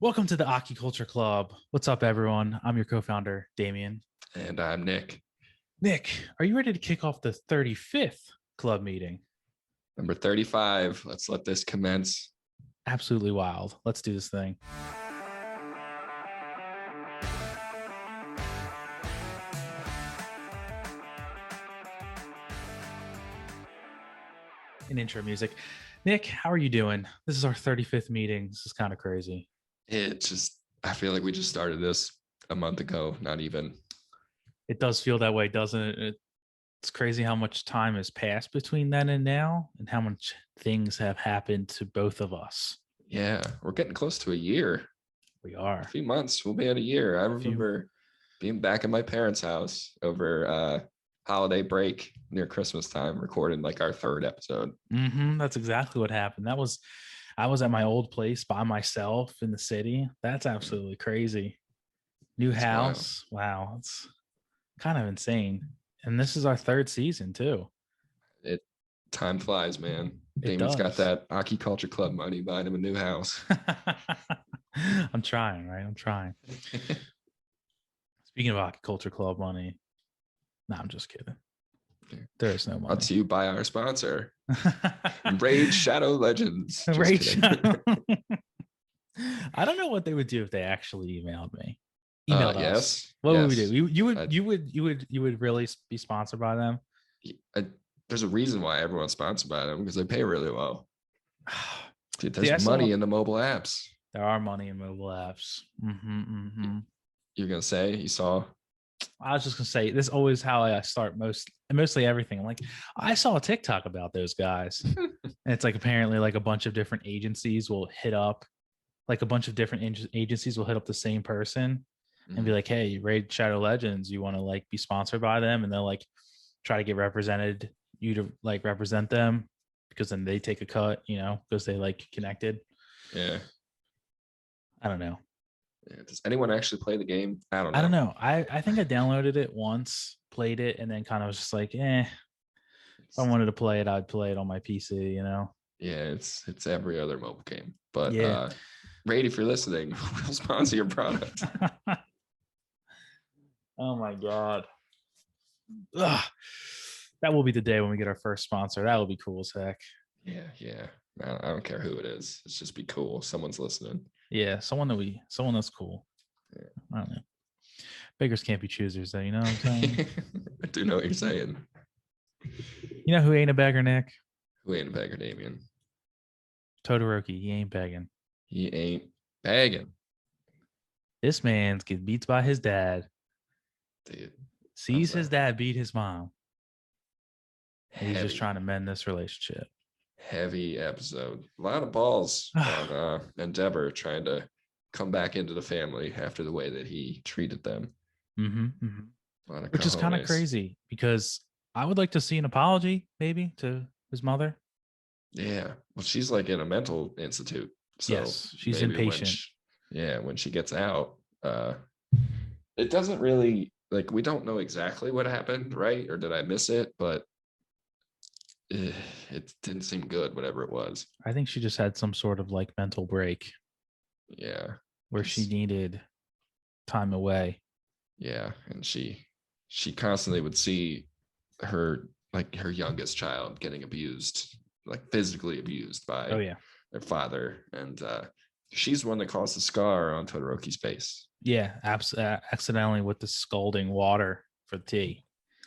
Welcome to the Aki Culture Club. What's up, everyone? I'm your co-founder, Damian. And I'm Nick. Nick, are you ready to kick off the 35th club meeting? Number 35. Let's let this commence. Absolutely wild. Let's do this thing. In intro music. Nick, how are you doing? This is our 35th meeting. This is kind of crazy. I feel like we just started this a month ago, not even. It does feel that way, doesn't it? It's crazy how much time has passed between then and now and how much things have happened to both of us. Yeah, we're getting close to a year. We are. A few months, we'll be at a year. I remember being back at my parents' house over holiday break near Christmas time, recording like our third episode. That's exactly what happened. I was at my old place by myself in the city. That's absolutely crazy. New It's wild. house. Wow. It's kind of insane. And this is our third season too. Time flies, man. It Damon's got does. that Aki Culture Club money buying him a new house. I'm trying, right? I'm trying. Speaking of Hockey Culture Club money, no, I'm just kidding. There is no money. Brought to you by our sponsor, Raid Shadow Legends. Raid Shadow. I don't know what they would do if they actually emailed me. Emailed us. Yes. What yes. would we do? You would really be sponsored by them? There's a reason why everyone's sponsored by them because they pay really well. Dude, there's money in the mobile apps. There are money in mobile apps. You're gonna say you saw? I was just gonna say this is always how I start mostly everything. I'm like, I saw a TikTok about those guys, and it's like apparently like a bunch of different agencies will hit up, like a bunch of different agencies will hit up the same person and be like, hey, Raid Shadow Legends, you want to like be sponsored by them, and they'll like try to get you to like represent them because then they take a cut, because they like connected. Yeah. I don't know. Yeah. Does anyone actually play the game? I don't know. I don't know. I think I downloaded it once, played it, and then kind of was just like, if I wanted to play it, I'd play it on my PC, Yeah, it's every other mobile game. But yeah. Raid, if you're listening, we'll sponsor your product. Oh my God. Ugh. That will be the day when we get our first sponsor. That will be cool as heck. Yeah. I don't care who it is. It's just be cool. Someone's listening. Yeah, someone that's cool. Yeah. I don't know. Beggars can't be choosers, though. You know what I'm saying? I do know what you're saying. You know who ain't a beggar, Nick? Who ain't a beggar, Damian? Todoroki. He ain't begging. He ain't begging. This man's getting beats by his dad. Dude, sees his dad beat his mom. And he's just trying to mend this relationship. Heavy episode. A lot of balls on Endeavor trying to come back into the family after the way that he treated them. Which is kind of crazy because I would like to see an apology maybe to his mother. Yeah. Well, she's like in a mental institute. So yes, she's impatient. When she gets out, it doesn't really like we don't know exactly what happened, right? Or did I miss it? But it didn't seem good, whatever it was. I think she just had some sort of like mental break. Yeah. Where she needed time away. Yeah. And she constantly would see her youngest child getting abused, like physically abused by their father. And she's the one that caused the scar on Todoroki's face. Yeah, accidentally with the scalding water for the tea.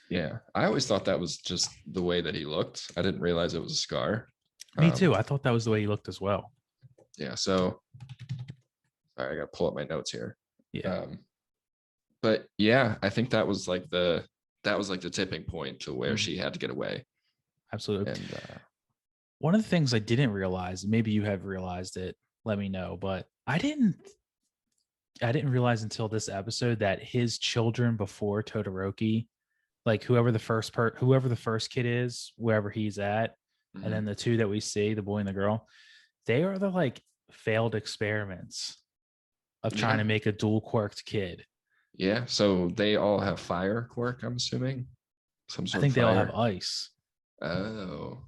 Yeah, I always thought that was just the way that he looked. I didn't realize it was a scar. Me too. I thought that was the way he looked as well. Yeah. So, sorry, I got to pull up my notes here. Yeah. But yeah, I think that was like the tipping point to where she had to get away. Absolutely. And one of the things I didn't realize, maybe you have realized it, let me know, but I didn't realize until this episode that his children before Todoroki, like whoever the first kid is, wherever he's at, and then the two that we see, the boy and the girl, they are the like failed experiments of trying to make a dual quirked kid. Yeah, so they all have fire quirk, I'm assuming. I think they all have ice. Oh,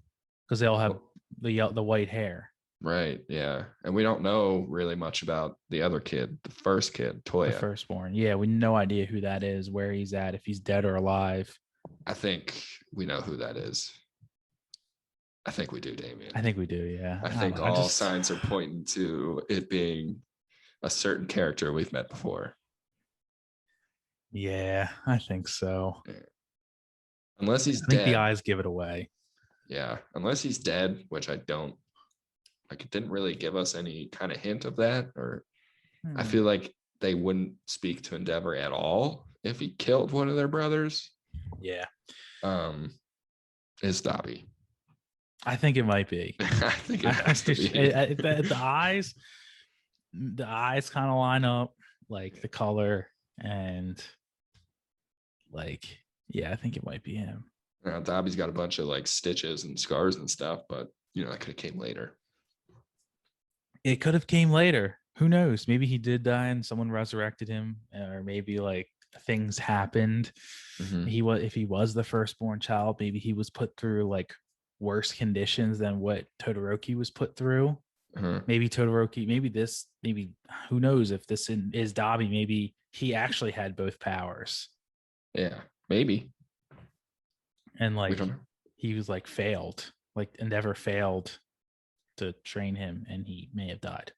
because they all have the white hair. Right. Yeah. And we don't know really much about the other kid, the first kid, Toya. The firstborn. Yeah, we have no idea who that is, where he's at, if he's dead or alive. I think we know who that is. I think we do, Damian. I think we do, yeah. I think all signs are pointing to it being a certain character we've met before. Yeah, I think so. Yeah. Unless he's dead. I think the eyes give it away. Yeah, unless he's dead, which I don't. Like, it didn't really give us any kind of hint of that. Or I feel like they wouldn't speak to Endeavor at all if he killed one of their brothers. Yeah. Is Dobby. I think it might be. I think it has to be. The eyes kind of line up, like the color, and like, yeah, I think it might be him. Now, Dobby's got a bunch of like stitches and scars and stuff, but that could have came later. It could have came later. Who knows? Maybe he did die and someone resurrected him, or maybe like things happened. Mm-hmm. If he was the firstborn child, maybe he was put through like worse conditions than what Todoroki was put through. Uh-huh. Maybe Todoroki, maybe who knows if this is Dobby, maybe he actually had both powers. Yeah, maybe. And like he was like failed, like Endeavor failed to train him, and he may have died.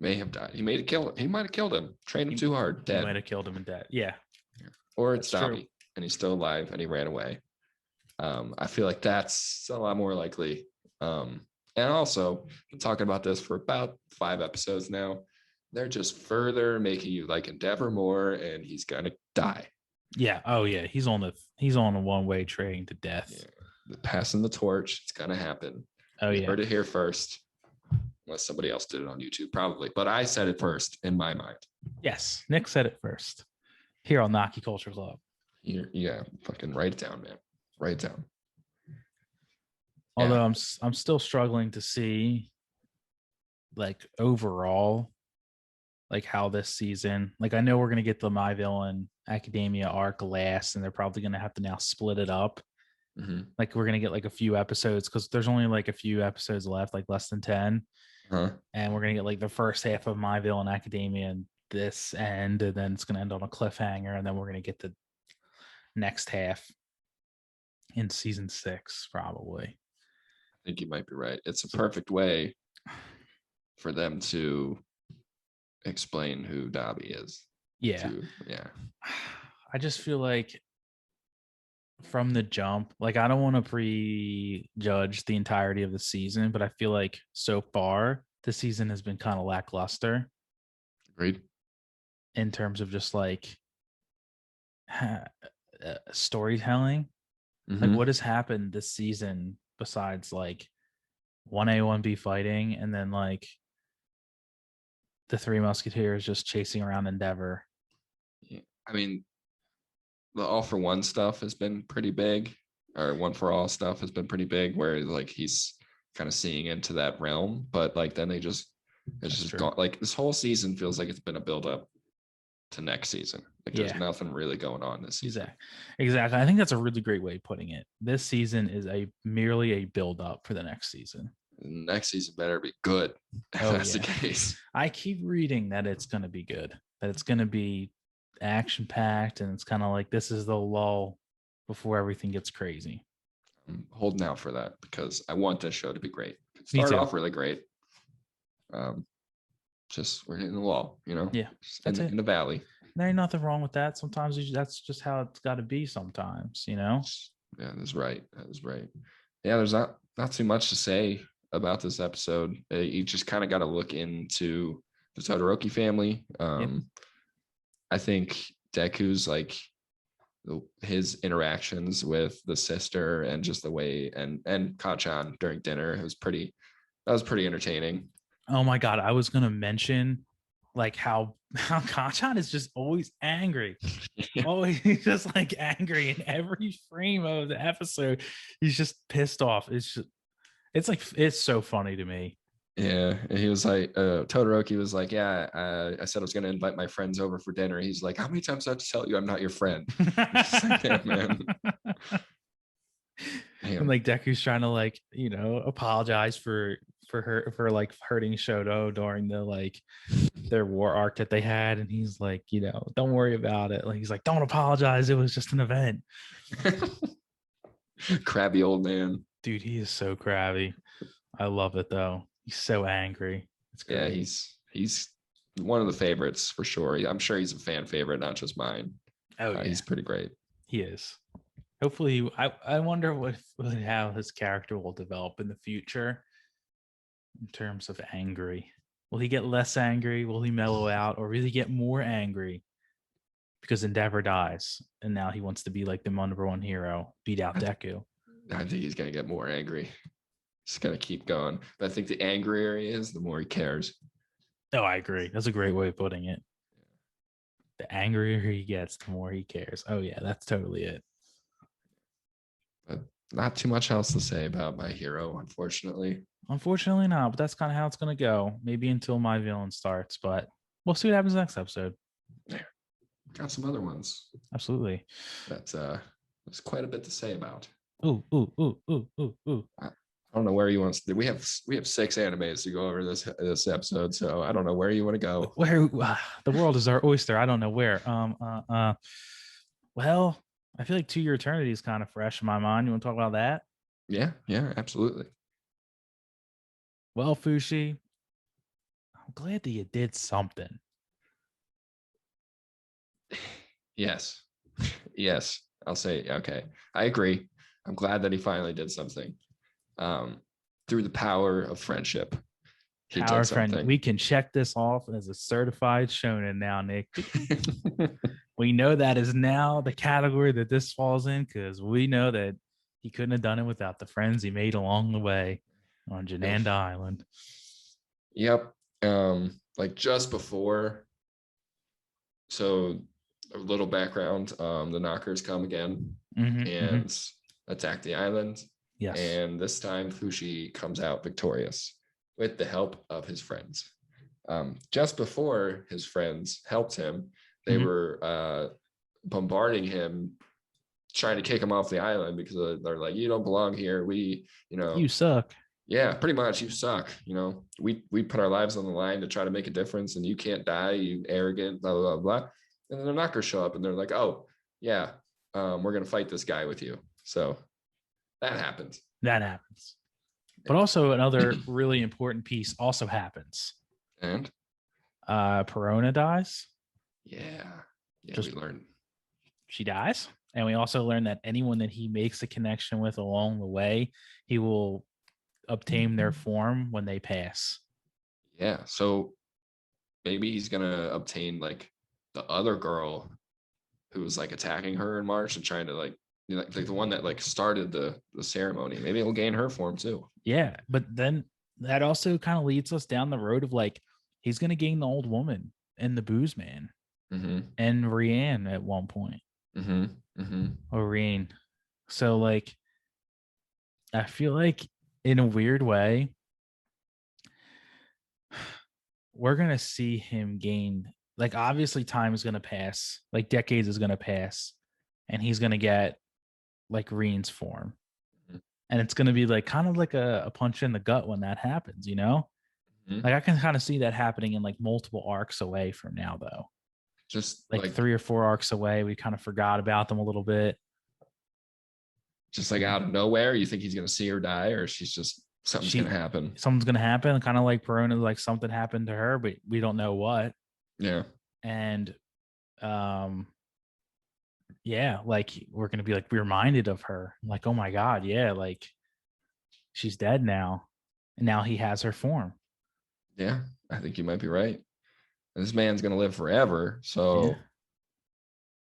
He might have killed him. Trained him too hard. Dead. He might have killed him and dead. Yeah. Or it's Dobby and he's still alive and he ran away. I feel like that's a lot more likely. And also, I'm talking about this for about 5 episodes now. They're just further making you like Endeavor more, and he's gonna die. Yeah. Oh yeah. He's on a one-way train to death. Yeah. Passing the torch. It's gonna happen. Oh yeah. You heard it here first. Unless somebody else did it on YouTube, probably. But I said it first in my mind. Yes, Nick said it first. Here on Naki Culture Club. Yeah, fucking write it down, man. Write it down. Although I'm still struggling to see, like, overall, like how this season. Like, I know we're gonna get the My Villain Academia arc last, and they're probably gonna have to now split it up. Mm-hmm. Like, we're gonna get like a few episodes because there's only like a few episodes left, like less than 10. And we're gonna get like the first half of My Villain Academia and this end, and then it's gonna end on a cliffhanger, and then we're gonna get the next half in season 6, probably. I think you might be right. It's a perfect way for them to explain who Dobby is. Yeah. I just feel like from the jump, like, I don't want to prejudge the entirety of the season, but I feel like so far the season has been kind of lackluster. Agreed. In terms of just like storytelling. Mm-hmm. Like, what has happened this season besides like 1A, 1B fighting, and then like the Three Musketeers just chasing around Endeavor? Yeah. I mean, the All for One stuff has been pretty big, or One for All stuff has been pretty big, where like he's kind of seeing into that realm, but like then it's just gone. Like, this whole season feels like it's been a build up to next season. Like, there's nothing really going on this season. Exactly. I think that's a really great way of putting it. This season is merely a build up for the next season. Next season better be good. If that's the case. I keep reading that it's going to be good, that it's going to be action packed, and it's kind of like this is the lull before everything gets crazy. I'm holding out for that because I want this show to be great. It started off really great. Just we're hitting the wall, Yeah, in the valley. There ain't nothing wrong with that. Sometimes that's just how it's got to be. Sometimes, Yeah, that's right. That is right. Yeah, there's not too much to say about this episode. You just kind of got to look into the Todoroki family. I think Deku's like his interactions with the sister and just the way and Kachan during dinner was pretty entertaining. Oh my God. I was going to mention like how Kachan is just always angry. Always just like angry in every frame of the episode. He's just pissed off. It's so funny to me. Yeah, and he was like, Todoroki was like, yeah, I said I was going to invite my friends over for dinner. He's like, how many times do I have to tell you I'm not your friend? Like, damn, man. And like Deku's trying to like, apologize for for like hurting Shoto during the like their war arc that they had, and he's like, don't worry about it. Like he's like, don't apologize. It was just an event. Crabby old man. Dude, he is so crabby. I love it though. He's so angry. It's great. Yeah, he's one of the favorites for sure. I'm sure he's a fan favorite, not just mine. Oh yeah. He's pretty great. He is. Hopefully, I wonder how his character will develop in the future in terms of angry. Will he get less angry? Will he mellow out? Or will he get more angry because Endeavor dies and now he wants to be like the number one hero, beat out Deku? I think he's going to get more angry. He's going to keep going. But I think the angrier he is, the more he cares. Oh, I agree. That's a great way of putting it. The angrier he gets, the more he cares. Oh, yeah, that's totally it. But not too much else to say about my hero, unfortunately. Unfortunately not, but that's kind of how it's going to go. Maybe until my villain starts, but we'll see what happens next episode. Yeah. Got some other ones. Absolutely. That's there's quite a bit to say about. Ooh. I don't know where you want to. We have 6 animes to go over this episode, so I don't know where you want to go. Where the world is our oyster. I don't know where. Well, I feel like To Your Eternity is kind of fresh in my mind. You want to talk about that? Yeah, absolutely. Well, Fushi, I'm glad that you did something. Yes, I'll say okay. I agree. I'm glad that he finally did something. Through the power of friendship. Our friend, we can check this off as a certified shonen now, Nick. We know that is now the category that this falls in because we know that he couldn't have done it without the friends he made along the way on Jananda Island. Yep. Like just before. So a little background. The Nokkers come again and attack the island. Yes. And this time Fushi comes out victorious with the help of his friends. Just before his friends helped him, they were bombarding him, trying to kick him off the island because they're like, you don't belong here. You suck. Yeah, pretty much. You suck. We put our lives on the line to try to make a difference and you can't die, you arrogant, blah, blah, blah, blah. And then the Nokkers show up and they're like, oh, yeah, we're going to fight this guy with you. So that happens. But also another really important piece also happens. And? Perona dies. Yeah. We learned. She dies. And we also learn that anyone that he makes a connection with along the way, he will obtain their form when they pass. Yeah. So maybe he's going to obtain like the other girl who was like attacking her in March and trying to like the one that like started the ceremony. Maybe he'll gain her form too. Yeah. But then that also kind of leads us down the road of like, he's going to gain the old woman and the booze man and Rianne at one point. Or Rianne. So like, I feel like in a weird way, we're going to see him gain, like obviously time is going to pass, like decades is going to pass and he's going to get like Rianne's form. And it's going to be like kind of like a punch in the gut when that happens, Like I can kind of see that happening in like multiple arcs away from now, though. Just like 3 or 4 arcs away. We kind of forgot about them a little bit. Just like out of nowhere, you think he's going to see her die, or something's going to happen. Something's going to happen. Kind of like Perona, like something happened to her, but we don't know what. Yeah. And, yeah, like we're going to be like reminded of her. Like, oh my God, yeah, like she's dead now, and now he has her form. Yeah, I think you might be right. This man's going to live forever. So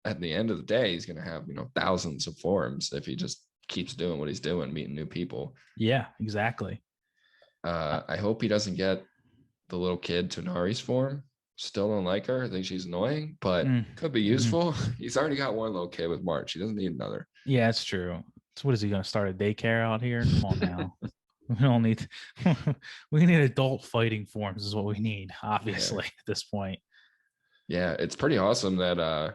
at the end of the day, he's going to have, thousands of forms if he just keeps doing what he's doing, meeting new people. Yeah, exactly. I hope he doesn't get the little kid Tonari's form. Still don't like her. I think she's annoying, but could be useful. He's already got one little kid with March. He doesn't need another. Yeah, it's true. So what is he going to start a daycare out here? Come on now. We don't need we need adult fighting forms is what we need, obviously, at this point. Yeah, it's pretty awesome that I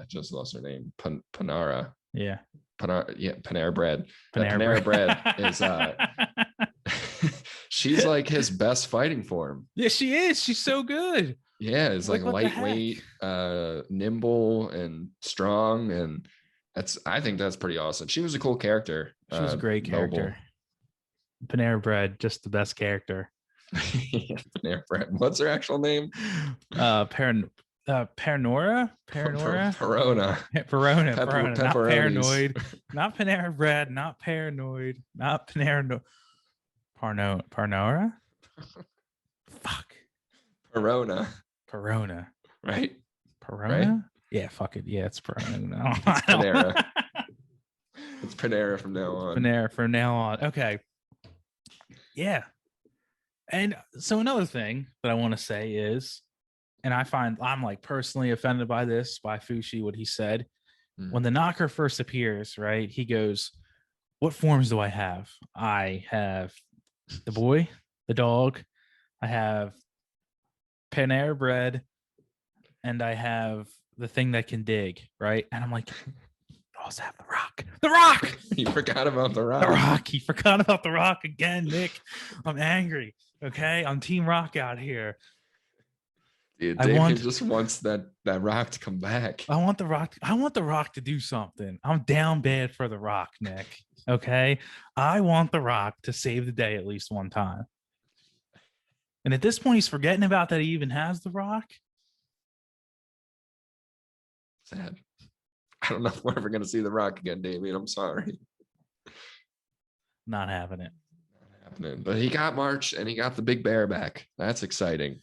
just lost her name. Panara. Yeah. Panera Bread. Panera Bread is She's like his best fighting form. Yeah, she is. She's so good. Yeah, it's like lightweight, nimble, and strong, and I think that's pretty awesome. She was a cool character. She was a great character. Panera Bread, just the best character. Panera Bread. What's her actual name? Paranora? Perona. Not paranoid. Not Panera Bread. Not paranoid. Not Panera. Parnora? Fuck. Perona. Right? Perona? Right? Yeah, fuck it. Yeah, it's Perona. No. It's Panera. It's Panera from now on. Panera from now on. Okay. Yeah. And so another thing that I want to say is, and I find I'm like personally offended by this, by Fushi, what he said. When the Nokker first appears, right? He goes, what forms do I have? I have the boy, the dog, I have Panera Bread, and I have the thing that can dig, right? And I'm like, I also have the Rock. The Rock! You forgot about the Rock. The Rock. He forgot about the Rock again, Nick. I'm angry. Okay, I'm Team Rock out here. Dude, Damian just wants that Rock to come back. I want the Rock. I want the Rock to do something. I'm down bad for the Rock, Nick. Okay, I want the Rock to save the day at least one time. And at this point, he's forgetting about that he even has the Rock. Sad. I don't know if we're ever going to see the Rock again, Damian. I'm sorry. Not having it. Not happening. But he got March and he got the big bear back. That's exciting.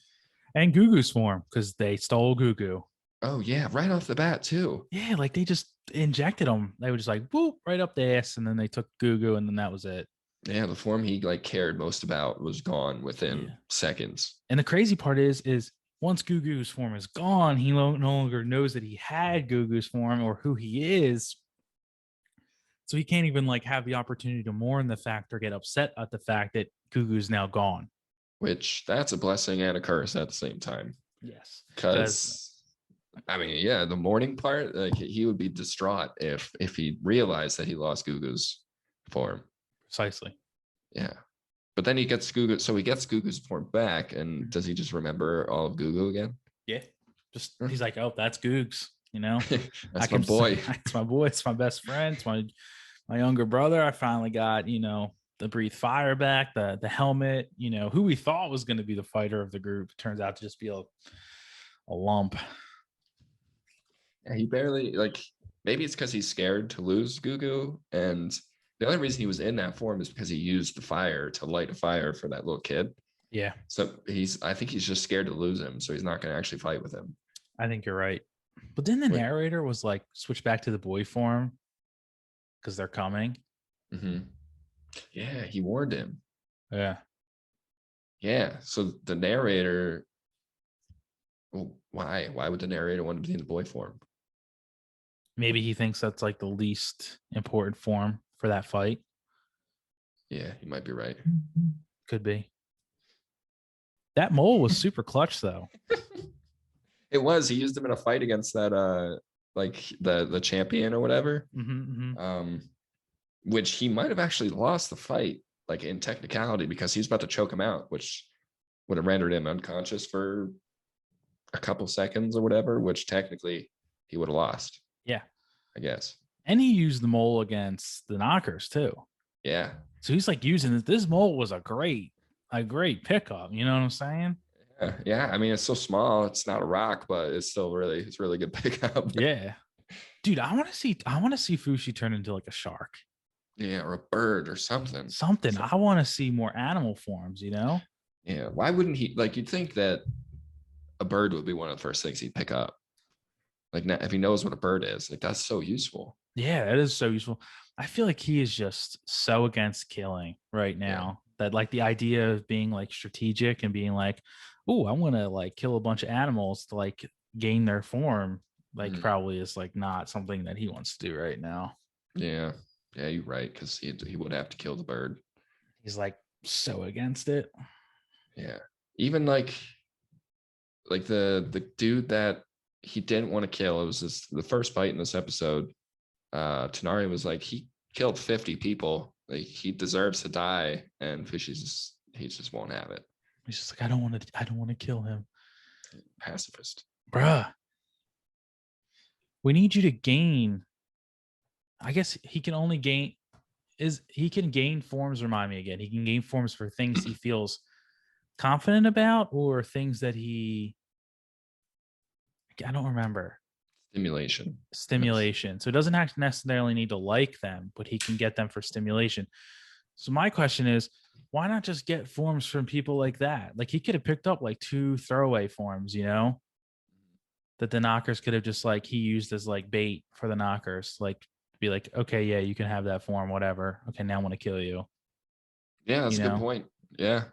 And Gugu's form, because they stole Gugu. Oh, yeah. Right off the bat, too. Yeah, like they just injected him. They were just like, whoop, right up the ass. And then they took Gugu, and then that was it. Yeah, the form he like cared most about was gone within seconds. And the crazy part is once Gugu's form is gone, he no longer knows that he had Gugu's form or who he is. So he can't even like have the opportunity to mourn the fact or get upset at the fact that Gugu's now gone. Which that's a blessing and a curse at the same time. Yes. Because I mean, yeah, the mourning part, like he would be distraught if he realized that he lost Gugu's form. Precisely. Yeah. But then he gets Gugu, so he gets Gugu's form back, and does he just remember all of Gugu again? Yeah. Just he's like, oh, that's Googs, you know? That's my boy. It's my boy, it's my best friend, it's my younger brother. I finally got, you know, the breathe fire back, the helmet, you know, who we thought was going to be the fighter of the group turns out to just be a lump. Yeah, he barely, like, maybe it's because he's scared to lose Gugu, and the only reason he was in that form is because he used the fire to light a fire for that little kid. Yeah. So I think he's just scared to lose him, so he's not going to actually fight with him. I think you're right. But then the narrator was like, switch back to the boy form because they're coming. Mm-hmm. Yeah, he warned him. Yeah. Yeah. So the narrator, well, why would the narrator want to be in the boy form? Maybe he thinks that's like the least important form for that fight. Yeah, you might be right. Could be. That mole was super clutch though. It was. He used him in a fight against that like the champion or whatever. Which he might have actually lost the fight, like in technicality, because he was about to choke him out, which would have rendered him unconscious for a couple seconds or whatever, which technically he would have lost. Yeah. I guess. And he used the mole against the Nokkers too. Yeah. So he's like using this. This mole was a great pickup. You know what I'm saying? Yeah. I mean, it's so small. It's not a rock, but it's still really good pickup. Yeah. Dude, I want to see Fushi turn into like a shark. Yeah, or a bird or something. I want to see more animal forms, you know? Yeah. Why wouldn't he? Like, you'd think that a bird would be one of the first things he'd pick up. Like, if he knows what a bird is, like, that's so useful. Yeah, it is so useful. I feel like he is just so against killing right now that like the idea of being like strategic and being like, oh, I want to like kill a bunch of animals to like gain their form, like probably is like not something that he wants to do right now. Yeah. Yeah, you're right, because he would have to kill the bird. He's like so against it. Yeah. Even like the dude that he didn't want to kill, it was the first fight in this episode. Tonari was like, he killed 50 people. Like, he deserves to die. And Fushi's he just won't have it. He's just like, I don't want to kill him. Pacifist. Bruh. We need you to gain. I guess he can only gain he can gain forms. Remind me again. He can gain forms for things he feels confident about or things that I don't remember. Stimulation. So it doesn't have to necessarily need to like them, but he can get them for stimulation. So my question is, why not just get forms from people like that? Like he could have picked up like 2 throwaway forms, that the Nokkers could have just like he used as like bait for the Nokkers, like be like, okay, yeah, you can have that form, whatever. Okay, now I want to kill you. Yeah, that's a good point. Yeah.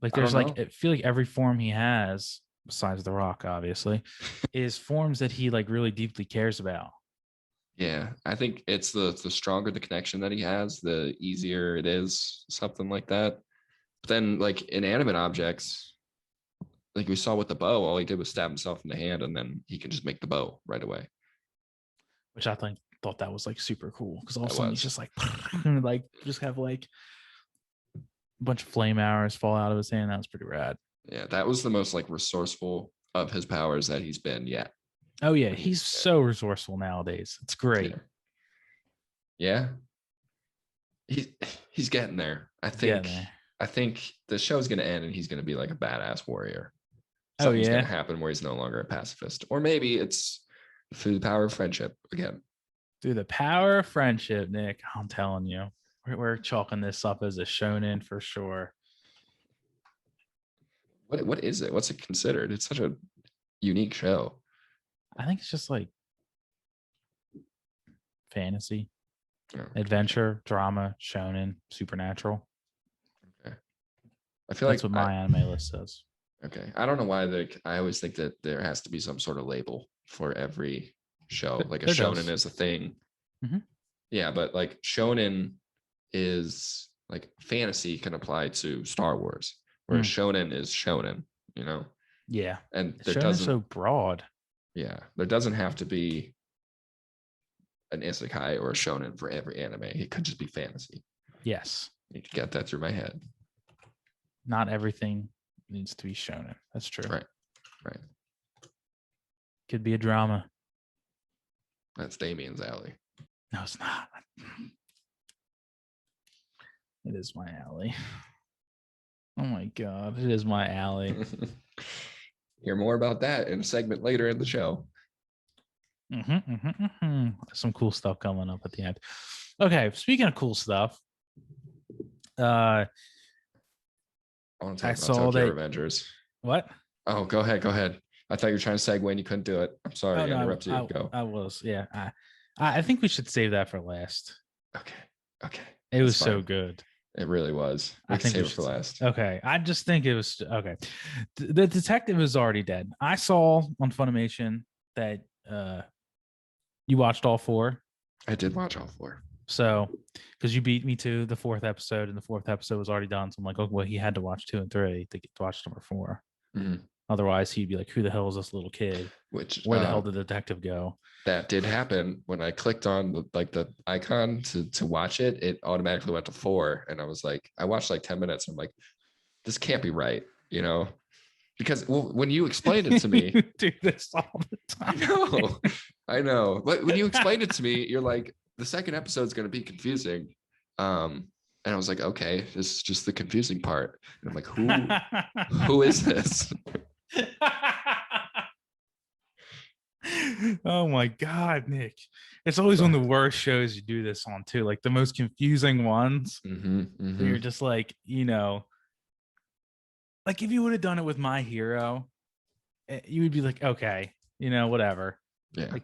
Like there's like, I feel like every form he has, besides the Rock, obviously, is forms that he like really deeply cares about. Yeah, I think it's the stronger the connection that he has, the easier it is, something like that. But then like inanimate objects, like we saw with the bow, all he did was stab himself in the hand and then he can just make the bow right away. Which I thought that was like super cool because all of a sudden he's just like, like just have like a bunch of flame arrows fall out of his hand. That was pretty rad. Yeah, that was the most like resourceful of his powers that he's been yet. Oh yeah, he's so resourceful nowadays. It's great. Yeah. He's getting there. I think the show's gonna end and he's gonna be like a badass warrior. Something's gonna happen where he's no longer a pacifist. Or maybe it's through the power of friendship again. Through the power of friendship, Nick. I'm telling you. We're chalking this up as a shonen for sure. What is it? What's it considered? It's such a unique show. I think it's just like fantasy, adventure, drama, shonen, supernatural. Okay. I feel that's what my anime list says. Okay. I don't know why I always think that there has to be some sort of label for every show. Like a shonen is a thing. Mm-hmm. Yeah, but like shonen is like fantasy can apply to Star Wars, whereas shonen is shonen, Yeah. And there doesn't so broad. Yeah. There doesn't have to be an isekai or a shonen for every anime. It could just be fantasy. Yes. You could get that through my head. Not everything needs to be shonen. That's true. Right. Could be a drama. That's Damian's alley. No, it's not. It is my alley. Oh my God. It is my alley. Hear more about that in a segment later in the show. Some cool stuff coming up at the end. Okay, speaking of cool stuff, I want to talk about Tokyo Revengers. What? Oh, go ahead. I thought you were trying to segue and you couldn't do it. I'm sorry, I interrupted you. Go. I was, yeah. I think we should save that for last. Okay. It was so good. It really was. I think save it for last. Okay. I just think it was okay. The detective is already dead. I saw on Funimation that you watched all 4. I did watch all 4. So, because you beat me to the 4th episode, and the 4th episode was already done. So I'm like, oh, well, he had to watch 2 and 3 to get to watch number 4. Mm-hmm. Otherwise, he'd be like, who the hell is this little kid? Where the hell did the detective go? That did happen. When I clicked on the icon to watch it, it automatically went to 4. And I was like, I watched like 10 minutes. And I'm like, this can't be right, Because when you explained it to me, you do this all the time. I know. But when you explained it to me, you're like, the second episode is going to be confusing. And I was like, okay, this is just the confusing part. And I'm like, who is this? Oh my God, Nick. It's always one of the worst shows you do this on too. Like the most confusing ones. You're just like, like if you would have done it with My Hero, you would be like, okay, whatever. Yeah. Like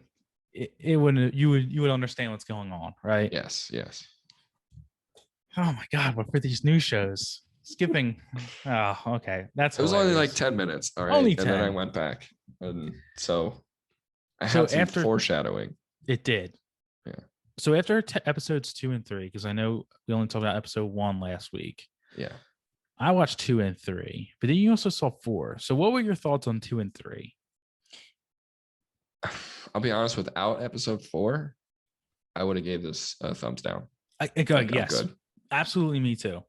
it wouldn't, you would understand what's going on, right? Yes. Oh my God, what were these new shows? Skipping. Oh, okay. It was only like 10 minutes. All right. Only 10. And then I went back. And so I had some foreshadowing. It did. Yeah. So after episodes 2 and 3, because I know we only talked about episode 1 last week. Yeah. I watched 2 and 3, but then you also saw 4. So what were your thoughts on 2 and 3? I'll be honest, without episode 4, I would have gave this a thumbs down. Yes. Good. Absolutely, me too.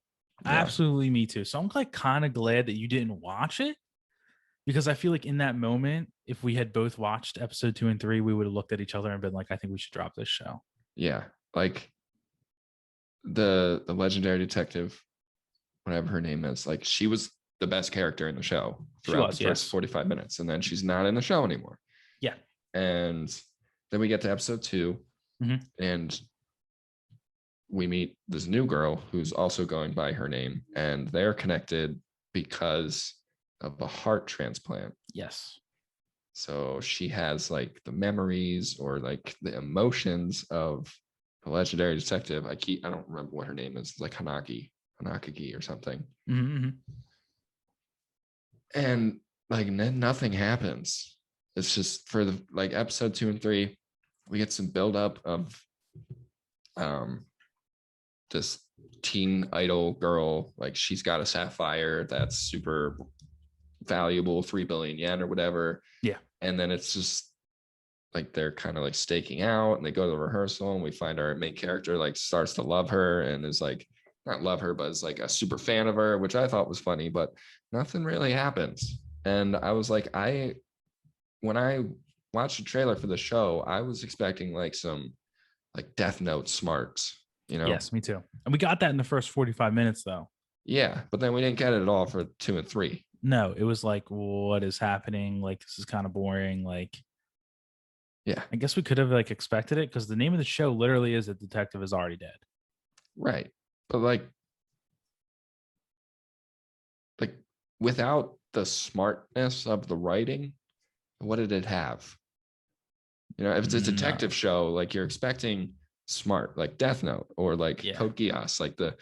Absolutely, me too. So I'm like kind of glad that you didn't watch it, because I feel like in that moment, if we had both watched episode 2 and 3, we would have looked at each other and been like, I think we should drop this show. Yeah. Like the legendary detective, whatever her name is, like she was the best character in the show throughout the first 45 minutes. And then she's not in the show anymore. Yeah. And then we get to episode 2 and we meet this new girl who's also going by her name, and they're connected because of a heart transplant. Yes. So she has like the memories or like the emotions of the legendary detective. I don't remember what her name is. It's like Hanakagi or something. Mm-hmm. And like nothing happens. It's just for the like episode 2 and 3, we get some buildup of this teen idol girl. Like she's got a sapphire that's super valuable, 3 billion yen or whatever. Yeah. And then it's just like they're kind of like staking out, and they go to the rehearsal, and we find our main character like starts to love her and is like, not love her, but is like a super fan of her, which I thought was funny, but nothing really happens. And I was like, when I watched the trailer for the show, I was expecting like some like Death Note smarts, you know? Yes, me too. And we got that in the first 45 minutes though. Yeah, but then we didn't get it at all for 2 and 3. No, it was like, what is happening? Like, this is kind of boring. Like, yeah, I guess we could have like expected it, because the name of the show literally is "The Detective Is Already Dead." Right. But like without the smartness of the writing, what did it have? You know, if it's a detective show, like you're expecting smart, like Death Note or like Code Geass, like the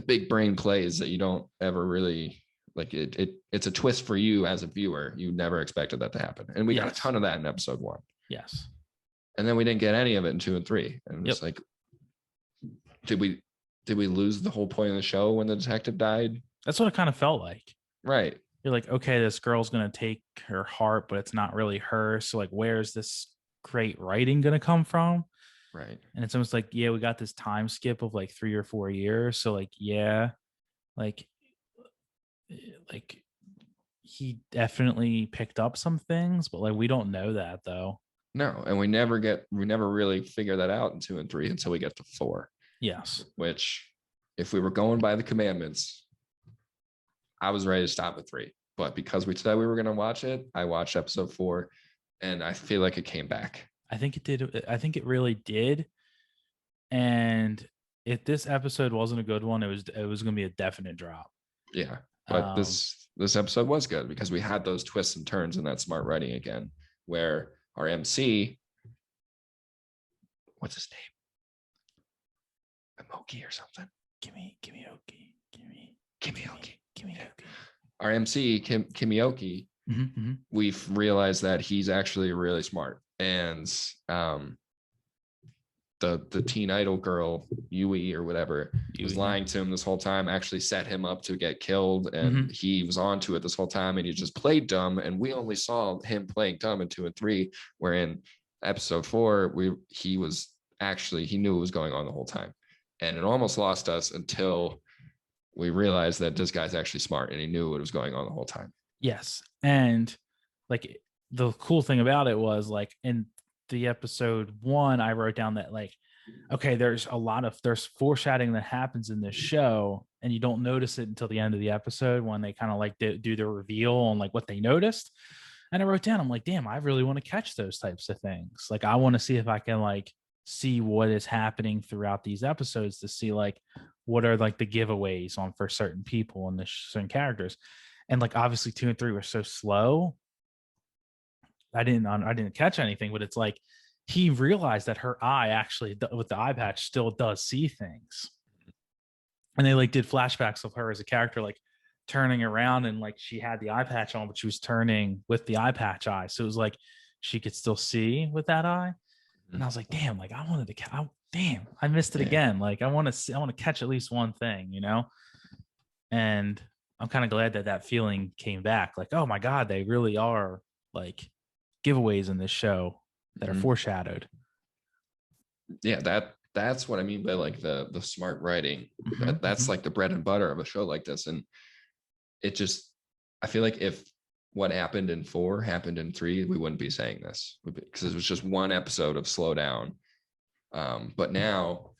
big brain plays that you don't ever really like. It's a twist for you as a viewer. You never expected that to happen, and we got a ton of that in episode 1. Yes. And then we didn't get any of it in 2 and 3, and it's like, did we lose the whole point of the show when the detective died? That's what it kind of felt like. Right. You're like, okay, this girl's gonna take her heart, but it's not really her. So like, where's this great writing gonna come from? Right. And it's almost like, yeah, we got this time skip of like 3 or 4 years. So like, yeah, like he definitely picked up some things, but like we don't know that though. No, and we never really figure that out in 2 and 3 until we get to 4. Yes. Which, if we were going by the commandments, I was ready to stop at 3. But because we said we were going to watch it, I watched episode 4, and I feel like it came back. I think it did. I think it really did. And if this episode wasn't a good one, it was going to be a definite drop. Yeah, but this episode was good because we had those twists and turns and that smart writing again, where our MC, what's his name? Moki or something. Kimioki. Our MC, Kimioki, we've realized that he's actually really smart. And the teen idol girl, Yui or whatever, was lying to him this whole time, actually set him up to get killed. And he was onto it this whole time, and he just played dumb. And we only saw him playing dumb in 2 and 3, where in episode 4, he knew what was going on the whole time. And it almost lost us until we realized that this guy's actually smart and he knew what was going on the whole time. Yes. And like the cool thing about it was like in the episode 1, I wrote down that like, okay, there's foreshadowing that happens in this show, and you don't notice it until the end of the episode when they kind of like do the reveal on like what they noticed. And I wrote down, I'm like, damn, I really want to catch those types of things. Like, I want to see if I can like see what is happening throughout these episodes, to see like what are like the giveaways on for certain people and the certain characters. And like obviously 2 and 3 were so slow, I didn't catch anything. But it's like he realized that her eye actually with the eye patch still does see things, and they like did flashbacks of her as a character like turning around, and like she had the eye patch on, but she was turning with the eye patch eye, so it was like she could still see with that eye. And I was like, damn, like I wanted to damn, I missed it again. Like I want to catch at least one thing, you know? And I'm kind of glad that feeling came back. Like, oh my God, they really are like giveaways in this show that are foreshadowed. Yeah, that's what I mean by like the smart writing. That's like the bread and butter of a show like this. And it just, I feel like if what happened in 4 happened in 3, we wouldn't be saying this, because it was just one episode of slow down. But now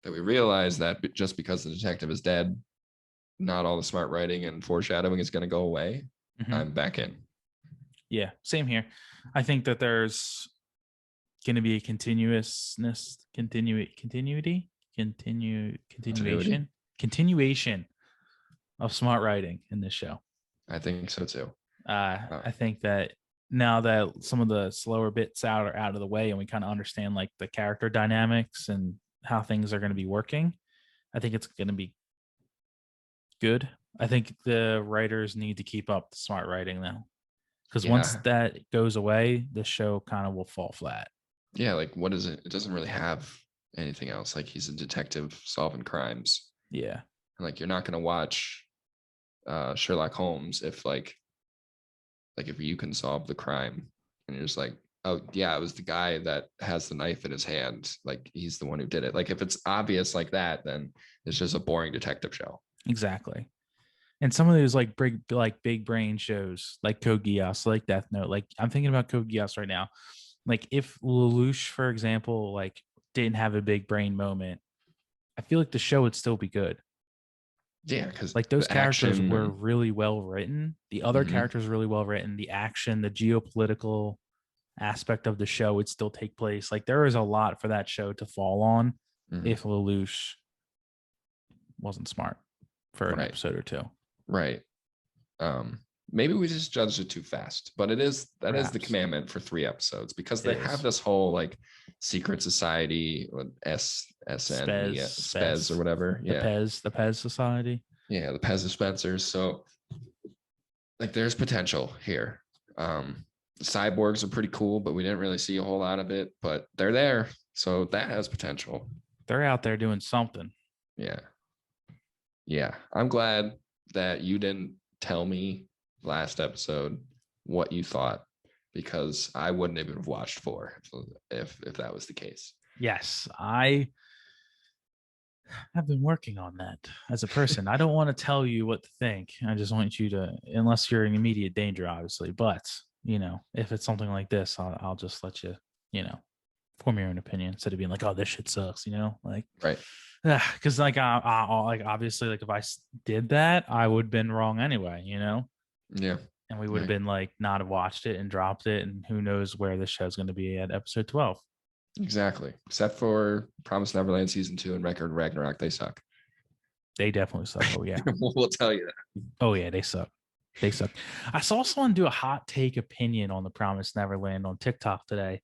that we realize that just because the detective is dead, not all the smart writing and foreshadowing is going to go away, I'm back in. Yeah, same here. I think that there's going to be a continuation of smart writing in this show. I think so too. I think that now that some of the slower bits are out of the way and we kind of understand like the character dynamics and how things are going to be working, I think it's going to be good. I think the writers need to keep up the smart writing now, because once that goes away, the show kind of will fall flat. Yeah, like what is it? It doesn't really have anything else. Like he's a detective solving crimes. Yeah. And like you're not going to watch Sherlock Holmes if like if you can solve the crime and you're just like, oh yeah, it was the guy that has the knife in his hand, like he's the one who did it. Like if it's obvious like that, then it's just a boring detective show. Exactly. And some of those like big brain shows like Code Geass, like Death Note, like I'm thinking about Code Geass right now. Like if Lelouch, for example, like didn't have a big brain moment, I feel like the show would still be good. Yeah, because like those characters were really well written. The other characters were really well written. The action, the geopolitical aspect of the show would still take place. Like there is a lot for that show to fall on if Lelouch wasn't smart for an episode or two. Right. Maybe we just judged it too fast, but that is the commandment for 3 episodes, because they have this whole like secret society, SPEZ or whatever. The PEZ Society. Yeah, the PEZ dispensers. So like there's potential here. Cyborgs are pretty cool, but we didn't really see a whole lot of it, but they're there. So that has potential. They're out there doing something. Yeah. Yeah. I'm glad that you didn't tell me last episode what you thought, because I wouldn't even have watched 4 if that was the case. Yes, I have been working on that as a person. I don't want to tell you what to think. I just want you to, unless you're in immediate danger, obviously. But if it's something like this, I'll just let you, form your own opinion instead of being like, "Oh, this shit sucks," like right. Because like obviously, like if I did that, I would have been wrong anyway. Yeah. And we would have been like not have watched it and dropped it, and who knows where this show's going to be at episode 12. Exactly. Except for Promised Neverland season 2 and Record Ragnarok, they suck. They definitely suck. Oh yeah. We'll tell you that. Oh yeah, they suck. They suck. I saw someone do a hot take opinion on the Promised Neverland on TikTok today,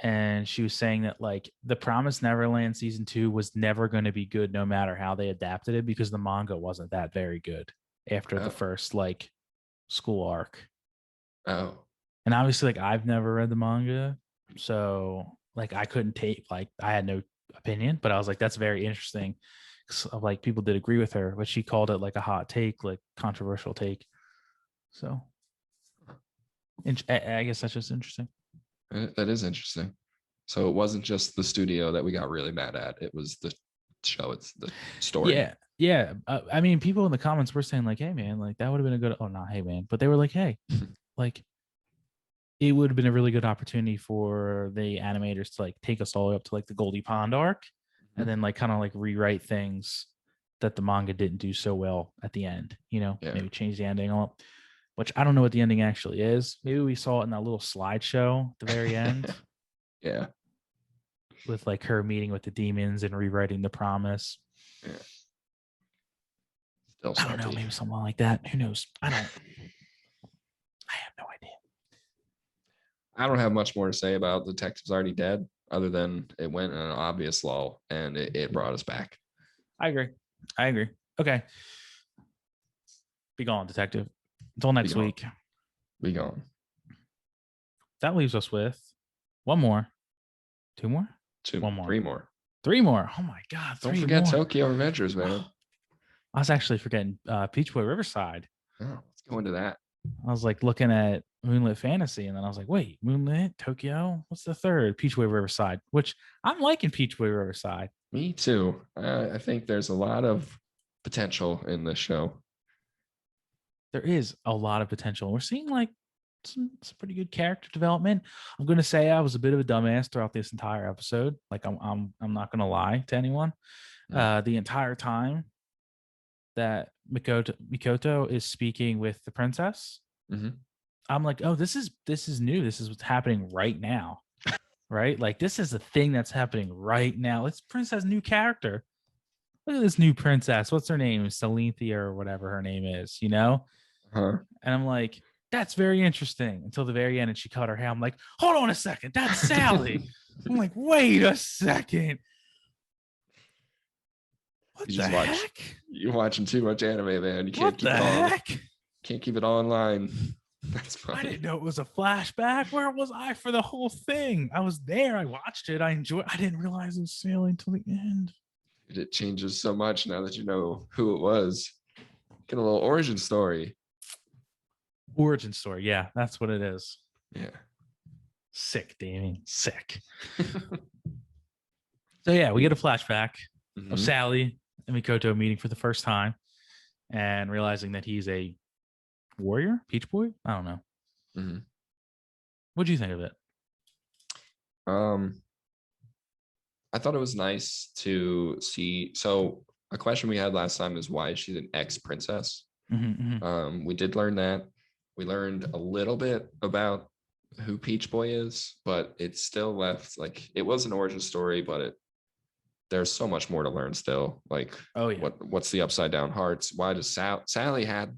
and she was saying that like the Promised Neverland season 2 was never going to be good no matter how they adapted it, because the manga wasn't that very good after the first like school arc. Oh. And obviously like I've never read the manga, so like I couldn't take, like I had no opinion, but I was like, that's very interesting. So, like people did agree with her, but she called it like a hot take, like controversial take. So I guess that's just interesting. That is interesting. So it wasn't just the studio that we got really mad at. It was the show. It's the story. Yeah. Yeah. I mean, people in the comments were saying like, hey man, like that would have been a good, oh, not hey man, but they were like, hey, like it would have been a really good opportunity for the animators to like take us all up to like the Goldie Pond arc and then like kind of like rewrite things that the manga didn't do so well at the end, maybe change the ending a lot, which I don't know what the ending actually is. Maybe we saw it in that little slideshow at the very end. Yeah. With like her meeting with the demons and rewriting the promise. Yeah. Still I don't know, maybe someone like that. Who knows? I have no idea. I don't have much more to say about Detective's Already Dead, other than it went in an obvious lull and it brought us back. I agree. Okay. Be gone, Detective. Until next week. Be gone. That leaves us with one more. 2 more? One more. 3 more. 3 more. Oh my God. Don't forget Tokyo Revengers, man. I was actually forgetting Peach Boy Riverside. Oh, let's go into that. I was like looking at Moonlit Fantasy, and then I was like, wait, Moonlit, Tokyo, what's the third? Peach Wave Riverside, which I'm liking Peach Wave Riverside. Me too. I think there's a lot of potential in this show. There is a lot of potential. We're seeing like some pretty good character development. I'm gonna say I was a bit of a dumbass throughout this entire episode. Like I'm not gonna lie to anyone. The entire time that Mikoto is speaking with the princess, I'm like, oh, this is new. This is what's happening right now, right? Like this is a thing that's happening right now. This princess new character. Look at this new princess. What's her name? Salinthia or whatever her name is, you know? And I'm like, that's very interesting until the very end. And she cut her hair. I'm like, hold on a second. That's Sally. I'm like, wait a second. What the heck? You're watching too much anime, man. You can't keep it all. Can't keep it all in line. That's funny. I didn't know it was a flashback. Where was I for the whole thing? I was there. I watched it. I enjoyed. I didn't realize it was Sally until the end. It changes so much now that you know who it was. Get a little origin story. Origin story. Yeah, that's what it is. Yeah. Sick, Damian. Sick. So yeah, we get a flashback of Sally and Mikoto meeting for the first time and realizing that he's a warrior, Peach Boy. I don't know. What do you think of it? I thought it was nice to see. So a question we had last time is why she's an ex-princess. We did learn that. We learned a little bit about who Peach Boy is, but it still left like it was an origin story, but there's so much more to learn still. Like, what's the upside down hearts? Why does Sally had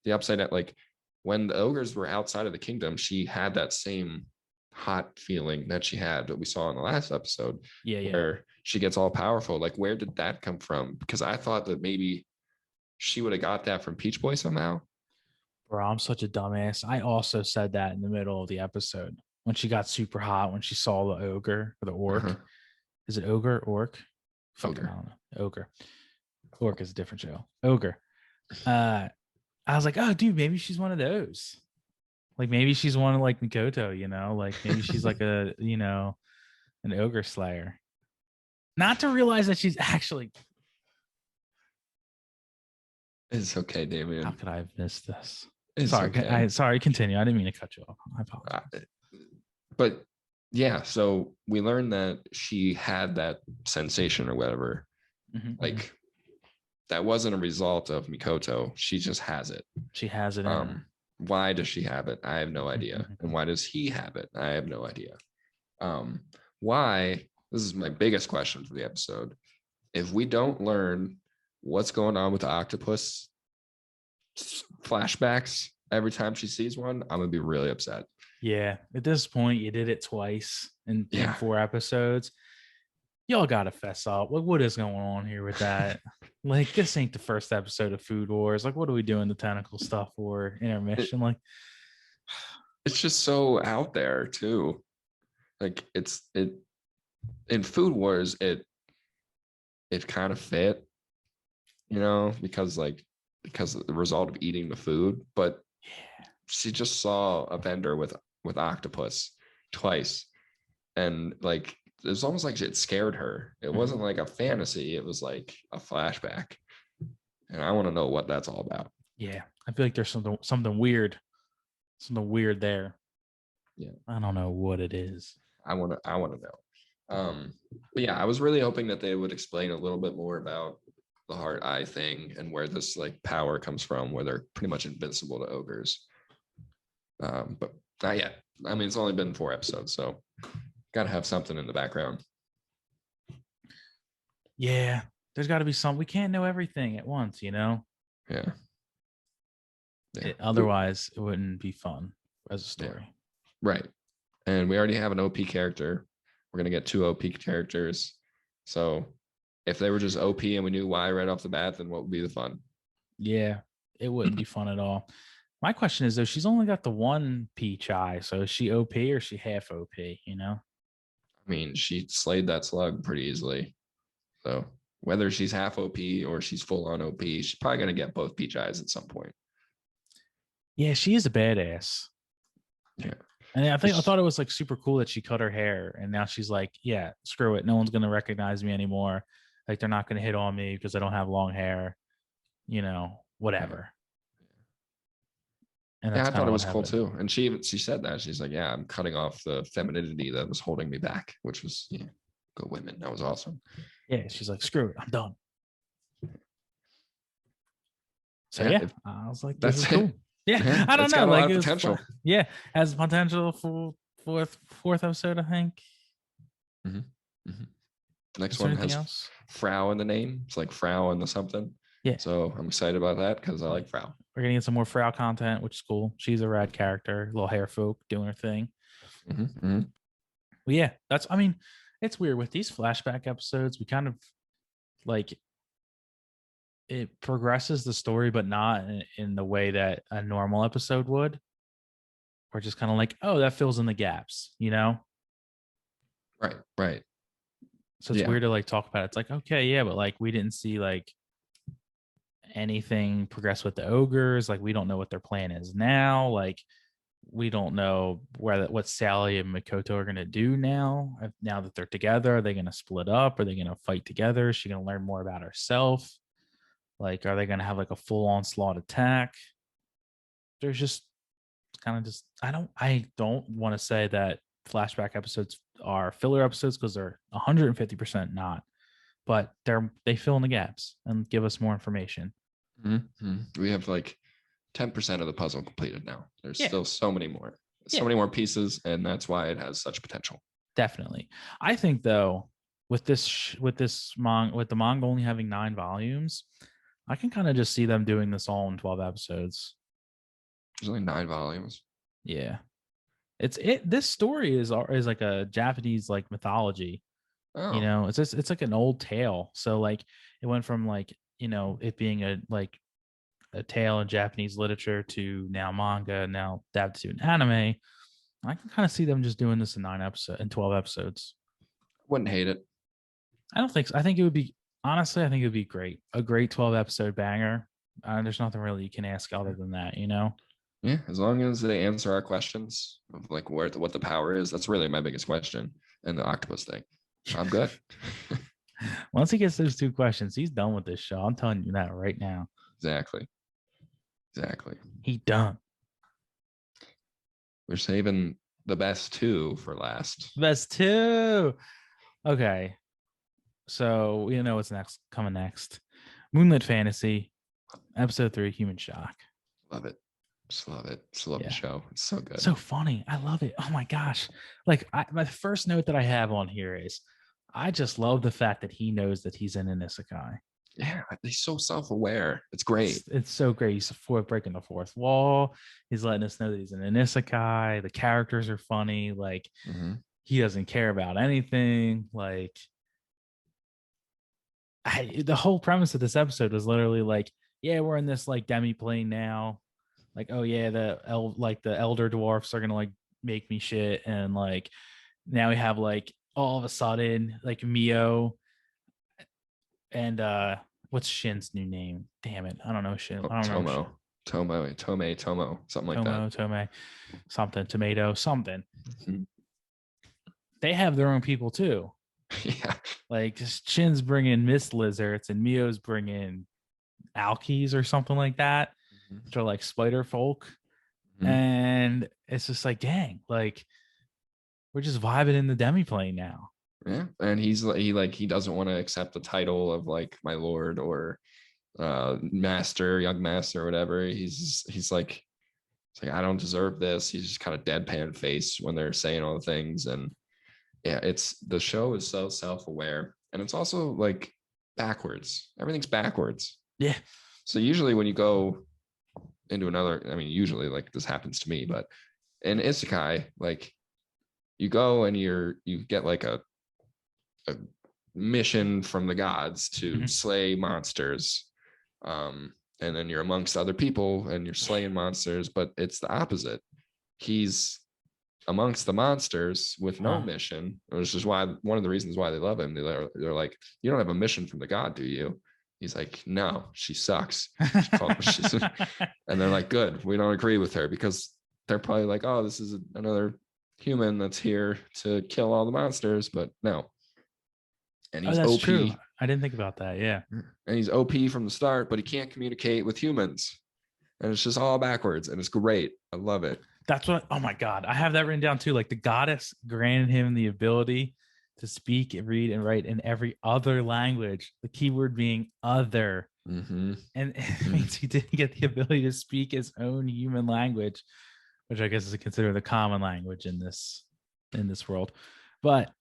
the upside down? Like when the ogres were outside of the kingdom, she had that same hot feeling that she had that we saw in the last episode. Where she gets all powerful. Like, where did that come from? Because I thought that maybe she would have got that from Peach Boy somehow. Bro, I'm such a dumbass. I also said that in the middle of the episode when she got super hot when she saw the ogre or the orc. Is it ogre, orc? Fucking, I don't know. Ogre. Orc is a different show. Ogre. I was like, oh, dude, maybe she's one of those. Like maybe she's one of like Mikoto, you know, like maybe she's like a, you know, an ogre slayer. Not to realize that she's actually. It's okay, Damian. How could I have missed this? It's sorry, okay. Sorry, continue. I didn't mean to cut you off. I apologize. But yeah, so we learned that she had that sensation or whatever. Like that wasn't a result of Mikoto. She just has it. She has it. Why does she have it? I have no idea. And why does he have it? I have no idea. Why? This is my biggest question for the episode. If we don't learn what's going on with the octopus flashbacks every time she sees one, I'm gonna be really upset. Yeah, at this point, you did it twice in 4 episodes. Y'all gotta fess up. Like, what is going on here with that? Like, this ain't the first episode of Food Wars. Like, what are we doing the tentacle stuff for intermission? Like, it's just so out there too. Like, it in Food Wars, it kind of fit, you know, because of the result of eating the food. But she just saw a vendor with octopus twice, and like it was almost like it scared her. It wasn't like a fantasy, it was like a flashback, and I want to know what that's all about. Yeah, I feel like there's something weird there. Yeah, I don't know what it is. I want to know. But yeah, I was really hoping that they would explain a little bit more about the heart eye thing and where this like power comes from, where they're pretty much invincible to ogres. But not yet. I mean, it's only been 4 episodes, so gotta have something in the background. Yeah, there's got to be some. We can't know everything at once, you know. Yeah. Otherwise, it wouldn't be fun as a story. Yeah. Right. And we already have an OP character. We're gonna get 2 OP characters. So if they were just OP and we knew why right off the bat, then what would be the fun? Yeah, it wouldn't be fun at all. My question is, though, she's only got the 1 peach eye. So is she OP or is she half OP, you know? I mean, she slayed that slug pretty easily. So whether she's half OP or she's full on OP, she's probably going to get both peach eyes at some point. Yeah, she is a badass. Yeah. And I thought it was like super cool that she cut her hair, and now she's like, yeah, screw it, no one's gonna recognize me anymore. Like they're not gonna hit on me because I don't have long hair, Yeah. whatever. And Yeah, that's I kind thought of it what was cool happened. too. And she said that. She's like, yeah, I'm cutting off the femininity that was holding me back, which was, yeah, good women. That was awesome. Yeah, she's like, screw it, I'm done. So Yeah, yeah, I was like, this is that's it. cool. Yeah, Yeah, I don't it's know, got a lot like of it was potential. fun. Yeah, has potential for fourth episode, I think. Mm-hmm. Mm-hmm. Next Is there one anything has else? Frau in the name. It's like Frau and the something. Yeah, So I'm excited about that because I like Frau. we're gonna get some more Frau content, which is cool. She's a rad character, little hair folk doing her thing. Mm-hmm. Mm-hmm. But yeah, I mean, it's weird with these flashback episodes. We kind of like it progresses the story, but not in the way that a normal episode would. We're just kind of like, oh, that fills in the gaps, you know? Right. Right. So it's Yeah. weird to like talk about it. It's like, okay, yeah, but like we didn't see like anything progress with the ogres. Like we don't know what their plan is now. Like we don't know what Sally and Makoto are gonna do now. Now that they're together, are they gonna split up? Are they gonna fight together? Is she gonna learn more about herself? Like, are they gonna have like a full onslaught attack? There's just kind of just I don't want to say that flashback episodes are filler episodes because they're 150% not, but they fill in the gaps and give us more information. Mm-hmm. We have like 10% of the puzzle completed now. There's Yeah, still so many yeah, more pieces, and that's why it has such potential. definitely. I think though with with the manga only having 9 volumes, I can kind of just see them doing this all in 12 episodes. There's only 9 volumes. Yeah. This story is like a Japanese like mythology. Oh, It's like an old tale. So like it went from like, it being a tale in Japanese literature to now manga, now adapted to an anime. I can kind of see them just doing this in 12 episodes. wouldn't hate it. I don't think so. I think it would be honestly, I think it would be great. A great 12 episode banger. There's nothing really you can ask other than that. Yeah, as long as they answer our questions of like what the power is, that's really my biggest question. And the octopus thing, I'm good. Once he gets those 2 questions, he's done with this show. I'm telling you that right now. Exactly. Exactly. He done. We're saving the best two for last. Best two. Okay. So we know what's coming next. Moonlit Fantasy, episode 3, Human Shock. Love it. Just love it. Just love the show. It's so good. So funny. I love it. Oh my gosh. Like my first note that I have on here is I just love the fact that he knows that he's in an isekai. Yeah, he's so self-aware. It's great. It's so great. He's breaking the fourth wall. He's letting us know that he's in an isekai. The characters are funny. Like he doesn't care about anything. Like the whole premise of this episode was literally like, yeah, we're in this like demi plane now. Like, oh yeah, the elder dwarfs are gonna like make me shit, and like now we have like all of a sudden like Mio and what's Shin's new name? Damn it, I don't know Shin. I don't remember Shin. Tomo, something like that. Tome, something, tomato, something. They have their own people too. Yeah. Like Shin's bringing Mist Lizards and Mio's bringing Alkies or something like that. Which are like spider folk. And it's just like, dang, like we're just vibing in the demi plane now. Yeah. And he doesn't want to accept the title of like my lord or master, young master, or whatever. He's like, it's like, I don't deserve this. He's just kind of deadpan face when they're saying all the things. And yeah, the show is so self-aware, and it's also like backwards. Everything's backwards. Yeah. So usually when you go into another, I mean, usually like this happens to me, but in isekai, like you go and you get like a mission from the gods to slay monsters. And then you're amongst other people and you're slaying monsters, but it's the opposite. He's amongst the monsters with no mission, which is why one of the reasons why they love him. They're like, you don't have a mission from the god, do you? He's like, no, she sucks. And they're like, good, we don't agree with her, because they're probably like, oh, this is another human that's here to kill all the monsters, but no. And he's that's OP. true. I didn't think about that. Yeah. And he's OP from the start, but he can't communicate with humans. And it's just all backwards, and it's great. I love it. That's what, oh my God. I have that written down too. Like the goddess granted him the ability to speak, read, and write in every other language. The keyword being other. Mm-hmm. And it means he didn't get the ability to speak his own human language, which I guess is considered the common language in this world. But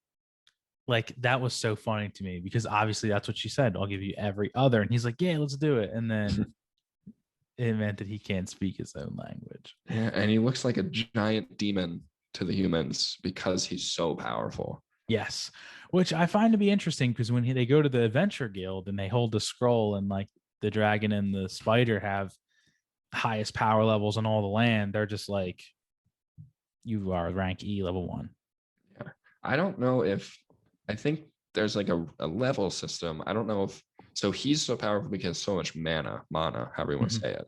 like that was so funny to me, because obviously that's what she said. I'll give you every other. And he's like, yeah, let's do it. And then it meant that he can't speak his own language. Yeah, and he looks like a giant demon to the humans because he's so powerful. Yes, which I find to be interesting, because when they go to the Adventure Guild and they hold the scroll, and like the dragon and the spider have highest power levels in all the land, they're just like, you are rank E level 1. Yeah, I don't know if, I think there's like a level system. I don't know if, so he's so powerful because so much mana, however you want to say it.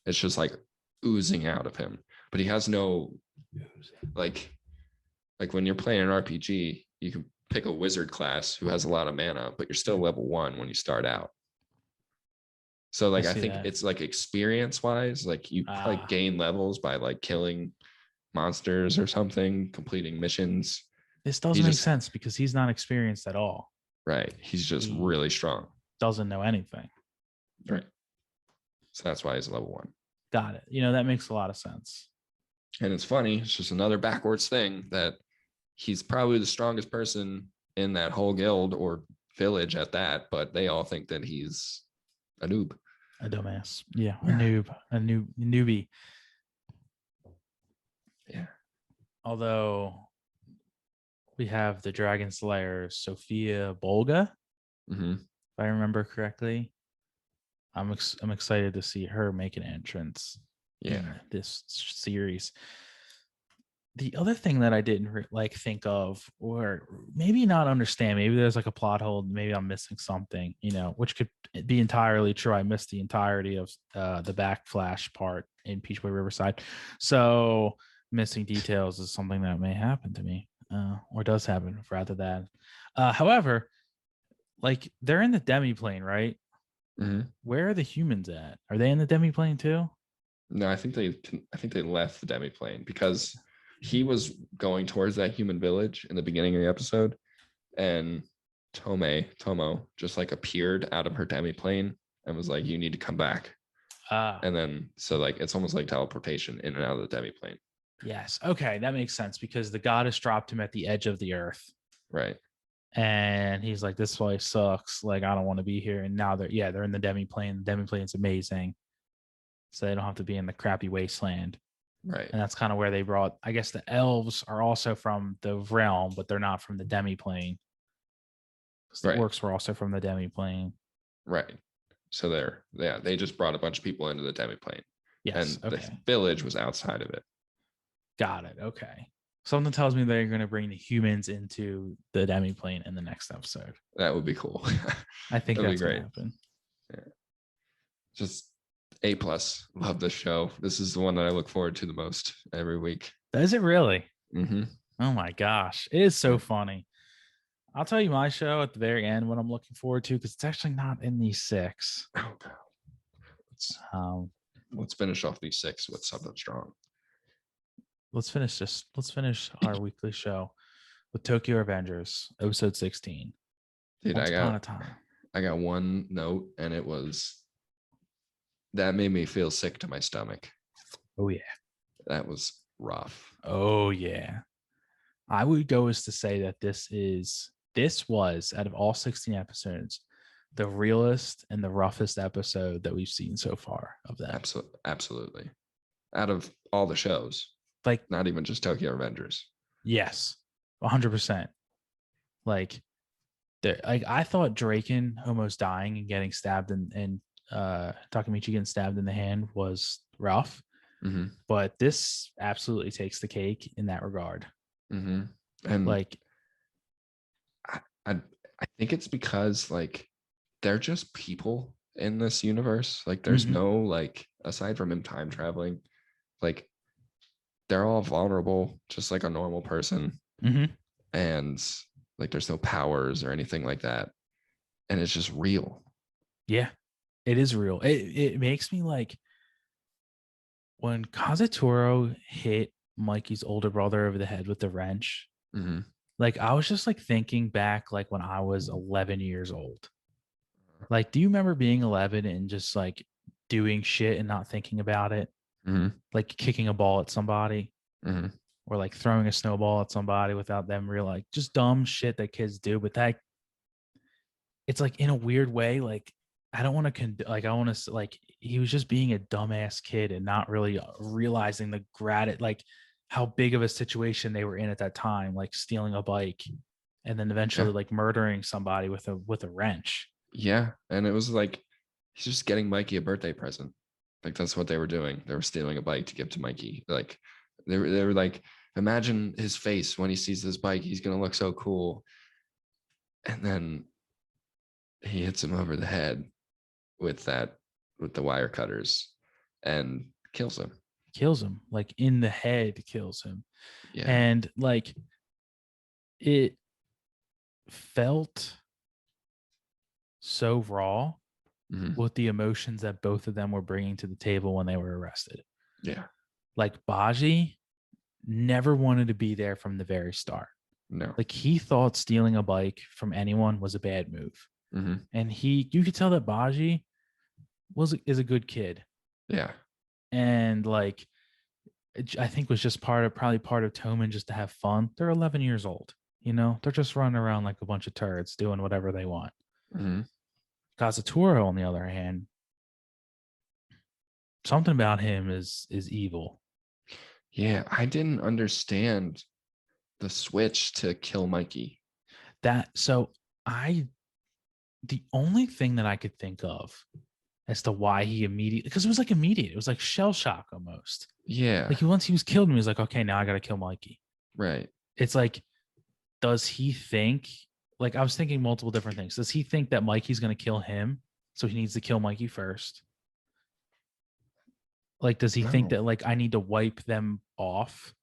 It's just like oozing out of him, but he has no, like when you're playing an RPG, you can pick a wizard class who has a lot of mana, but you're still level 1 when you start out. So like I think that. It's like experience wise, like you like gain levels by like killing monsters or something, completing missions. This doesn't make sense because he's not experienced at all. Right. He's just really strong. Doesn't know anything. Right. So that's why he's level 1. Got it. You know, that makes a lot of sense. And it's funny. It's just another backwards thing that he's probably the strongest person in that whole guild or village at that, but they all think that he's a noob. A dumbass. Yeah. A noob. A newbie. Yeah. Although we have the Dragon Slayer, Sophia Bolga, if I remember correctly. I'm excited to see her make an entrance in this series. The other thing that I didn't think of, or maybe not understand, maybe there's like a plot hole, maybe I'm missing something, which could be entirely true. I missed the entirety of the backflash part in Peach Boy Riverside. So missing details is something that may happen to me, or does happen rather than. However, like they're in the demi-plane, right? Mm-hmm. Where are the humans at? Are they in the demi-plane too? No, I think they left the demi-plane because he was going towards that human village in the beginning of the episode, and Tomo just like appeared out of her demi-plane and was like, you need to come back. And then so like it's almost like teleportation in and out of the demi-plane. Yes. Okay, that makes sense because the goddess dropped him at the edge of the earth. Right. And he's like, this place sucks. Like, I don't want to be here. And now they're in the demi-plane. The demi-plane's amazing. So they don't have to be in the crappy wasteland. Right. And that's kind of where they brought, I guess the elves are also from the realm, but they're not from the demi-plane. The orcs were also from the demi-plane. Right. So they just brought a bunch of people into the demi-plane. Yes. And the village was outside of it. Got it. Okay. Something tells me they're going to bring the humans into the demi-plane in the next episode. That would be cool. I think that's going to happen. Yeah. Just A+. Love this show. This is the one that I look forward to the most every week. Does it really? Mm-hmm. Oh my gosh. It is so funny. I'll tell you my show at the very end what I'm looking forward to, because it's actually not in these 6. Oh, God. Let's finish off these 6 with something strong. Let's finish our weekly show with Tokyo Revengers, episode 16. Dude, I got one note, and it was that made me feel sick to my stomach. Oh yeah. That was rough. Oh yeah. I would go as to say that this was, out of all 16 episodes, the realest and the roughest episode that we've seen so far of that. Absolutely. Out of all the shows. Like, not even just Tokyo Revengers. Yes, 100%. Like I thought Draken almost dying and getting stabbed and Takemichi getting stabbed in the hand was rough, but this absolutely takes the cake in that regard. And like, I think it's because like they're just people in this universe. Like there's no like, aside from him time traveling, like they're all vulnerable, just like a normal person. And like there's no powers or anything like that. And it's just real. Yeah, it is real. It makes me like when Kazutoro hit Mikey's older brother over the head with the wrench. Like I was just like thinking back like when I was 11 years old. Like, do you remember being 11 and just like doing shit and not thinking about it? Like kicking a ball at somebody or like throwing a snowball at somebody without them real like just dumb shit that kids do. But that it's like in a weird way, like I don't want to like I want to like he was just being a dumbass kid and not really realizing the like how big of a situation they were in at that time, like stealing a bike and then eventually like murdering somebody with a wrench. Yeah, and it was like he's just getting Mikey a birthday present. Like that's what they were doing. They were stealing a bike to give to Mikey. Like they were like, imagine his face when he sees this bike. He's gonna look so cool. And then he hits him over the head with the wire cutters and kills him. Kills him, like in the head, kills him. Yeah. And like it felt so raw with the emotions that both of them were bringing to the table when they were arrested. Yeah. Like Baji never wanted to be there from the very start. No. Like he thought stealing a bike from anyone was a bad move. And you could tell that Baji is a good kid. Yeah. And like, I think was just probably part of Toman just to have fun. They're 11 years old, you know, they're just running around like a bunch of turds doing whatever they want. Kazutoro, on the other hand, something about him is evil. Yeah, I didn't understand the switch to kill Mikey. The only thing that I could think of as to why he immediately, because it was like immediate, it was like shell shock almost. Yeah. Like once he was killed, he was like, okay, now I got to kill Mikey. Right. It's like, does he think, like I was thinking multiple different things. Does he think that Mikey's going to kill him? So he needs to kill Mikey first? Like, does he think that like I need to wipe them off?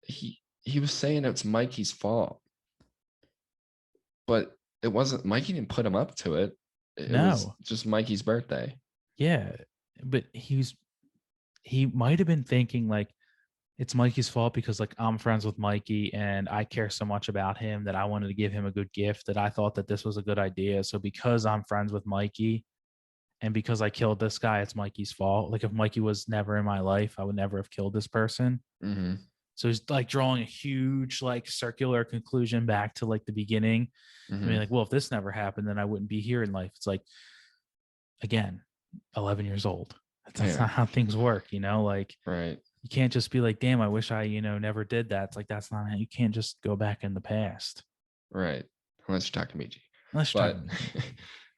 He was saying it's Mikey's fault. But it wasn't, Mikey didn't put him up to it. It was just Mikey's birthday. Yeah. But he might have been thinking like it's Mikey's fault because like I'm friends with Mikey and I care so much about him that I wanted to give him a good gift, that I thought that this was a good idea. So because I'm friends with Mikey and because I killed this guy, it's Mikey's fault. Like if Mikey was never in my life, I would never have killed this person. So he's like drawing a huge like circular conclusion back to like the beginning. I mean, like, well, if this never happened, then I wouldn't be here in life. It's like, again, 11 years old. That's not how things work, you know? Like, right. You can't just be like, damn, I wish I, never did that. It's like, that's not how, you can't just go back in the past. Right. Unless you're talking Michi. But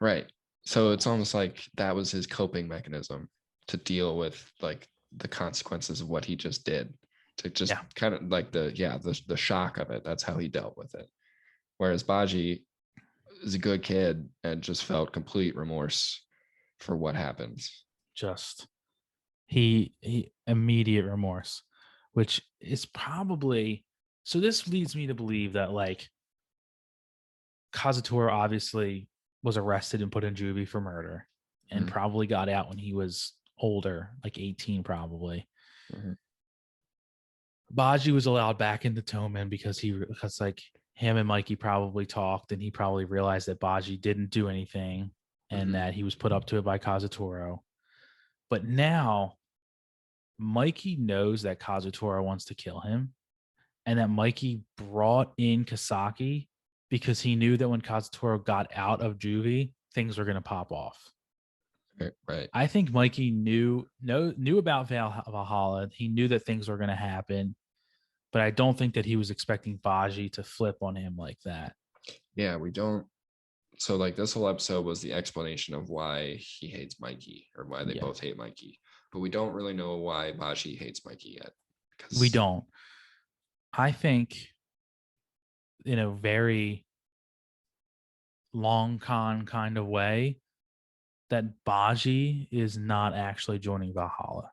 right. So it's almost like that was his coping mechanism to deal with like the consequences of what he just did. To just kind of like the shock of it. That's how he dealt with it. Whereas Baji is a good kid and just felt complete remorse for what happened. Just he immediate remorse, which is probably, so this leads me to believe that like Kazutoro obviously was arrested and put in juvie for murder and probably got out when he was older, like 18 probably. Baji was allowed back into Toman because like him and Mikey probably talked and he probably realized that Baji didn't do anything and that he was put up to it by Kazutoro. But now Mikey knows that Kazutoro wants to kill him and that Mikey brought in Kasaki because he knew that when Kazutoro got out of juvie, things were going to pop off. Right. I think Mikey knew about Valhalla. He knew that things were going to happen, but I don't think that he was expecting Baji to flip on him like that. Yeah, we don't. So like this whole episode was the explanation of why he hates Mikey or why they both hate Mikey, but we don't really know why Baji hates Mikey yet. We don't. I think in a very long con kind of way, that Baji is not actually joining Valhalla.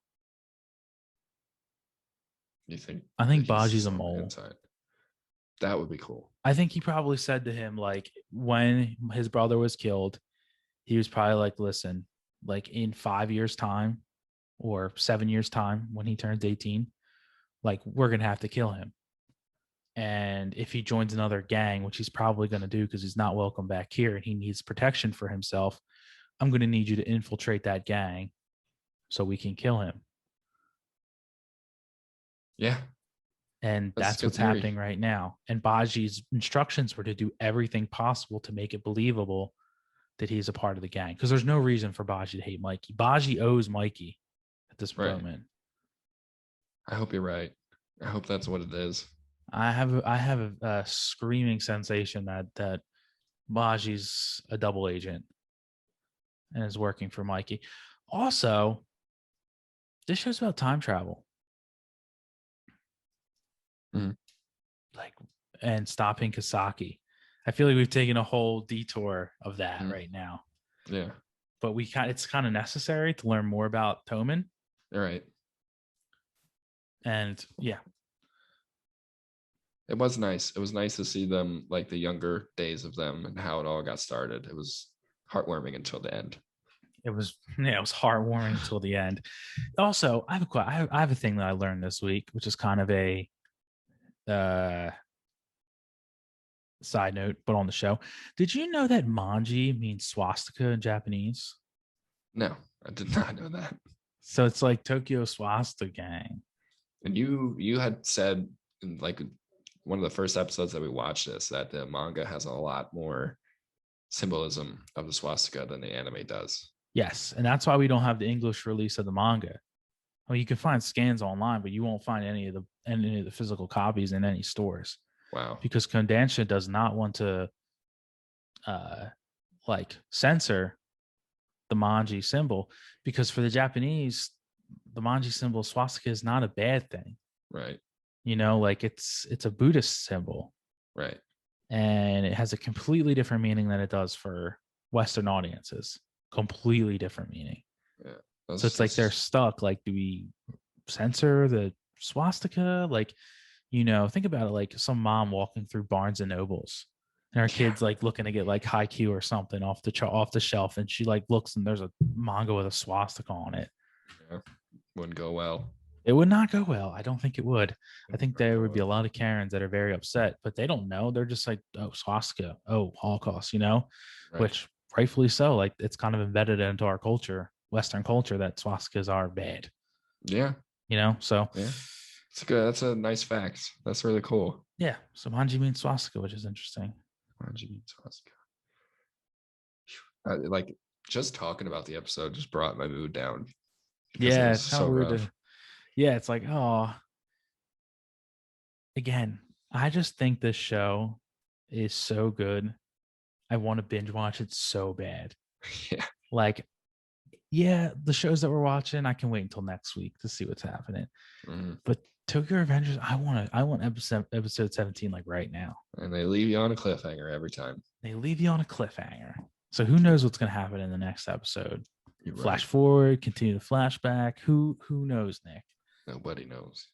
You think? I think he's Baji's a on the mole. inside? That would be cool. I think he probably said to him, like, when his brother was killed, he was probably like, listen, like in 5 years' time or 7 years' time when he turns 18, like, we're going to have to kill him. And if he joins another gang, which he's probably going to do because he's not welcome back here and he needs protection for himself, I'm going to need you to infiltrate that gang so we can kill him. Yeah. And that's what's theory. happening right now. And Baji's instructions were to do everything possible to make it believable that he's a part of the gang. Because there's no reason for Baji to hate Mikey. Baji owes Mikey at this moment. I hope you're right. I hope that's what it is. I have a screaming sensation that Baji's a double agent and is working for Mikey. Also, this show's about time travel. Mm-hmm. Like, and stopping Kasaki. I feel like we've taken a whole detour of that right now. Yeah. But it's kind of necessary to learn more about Toman. All right. And yeah. It was nice. It was nice to see them, like the younger days of them and how it all got started. It was heartwarming until the end. It was heartwarming until the end. Also, I have a thing that I learned this week, which is kind of a side note, but on the show. Did you know that manji means swastika in Japanese? No, I did not know that. So it's like Tokyo Swastika Gang. And you had said in like one of the first episodes that we watched this that the manga has a lot more symbolism of the swastika than the anime does. Yes, and that's why we don't have the English release of the manga. I mean, you can find scans online, but you won't find any of the physical copies in any stores. Wow. Because Kodansha does not want to like censor the manji symbol, because for the Japanese, the manji symbol swastika is not a bad thing. Right. You know, like it's a Buddhist symbol. Right. And it has a completely different meaning than it does for Western audiences. Completely different meaning. Yeah. So it's like they're stuck. Like, do we censor the swastika? Like, you know, think about it, like some mom walking through Barnes and Nobles and her kid's like looking to get like Haikyuu or something off the shelf, and she like looks and there's a manga with a swastika on it. Yeah. Wouldn't go well. It would not go well. I don't think it would. I think there would be a lot of Karens that are very upset, but they don't know. They're just like, oh, swastika, oh, Holocaust, you know, right. Which rightfully so. Like, it's kind of embedded into our culture, Western culture, that swastikas are bad. Yeah. You know, so yeah. It's good. That's a nice fact. That's really cool. Yeah. So manji means swastika, which is interesting. Manji means swastika. Like, just talking about the episode just brought my mood down. Yeah, it's so weird. Yeah, it's like, oh, again, I just think this show is so good. I want to binge watch it so bad. Yeah. Like, yeah, the shows that we're watching, I can wait until next week to see what's happening. Mm-hmm. But Tokyo Revengers, I want episode 17 like right now. And they leave you on a cliffhanger every time. They leave you on a cliffhanger. So who knows what's going to happen in the next episode? You're Flash right. forward, continue the flashback. Who knows, Nick? Nobody knows.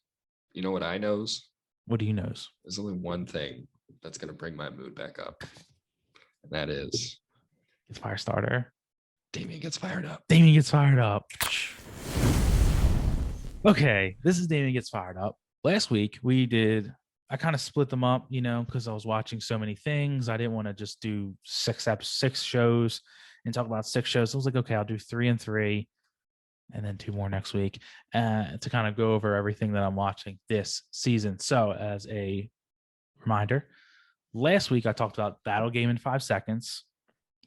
You know what I knows? What do you knows? There's only one thing that's going to bring my mood back up. And that is... It's Firestarter. Damian gets fired up. Damian gets fired up. Okay, this is Damian gets fired up. Last week I kind of split them up, you know, because I was watching so many things. I didn't want to just do six shows and talk about 6 shows. I was like, okay, I'll do 3 and 3 and then 2 more next week to kind of go over everything that I'm watching this season. So as a reminder, last week I talked about Battle Game in 5 Seconds,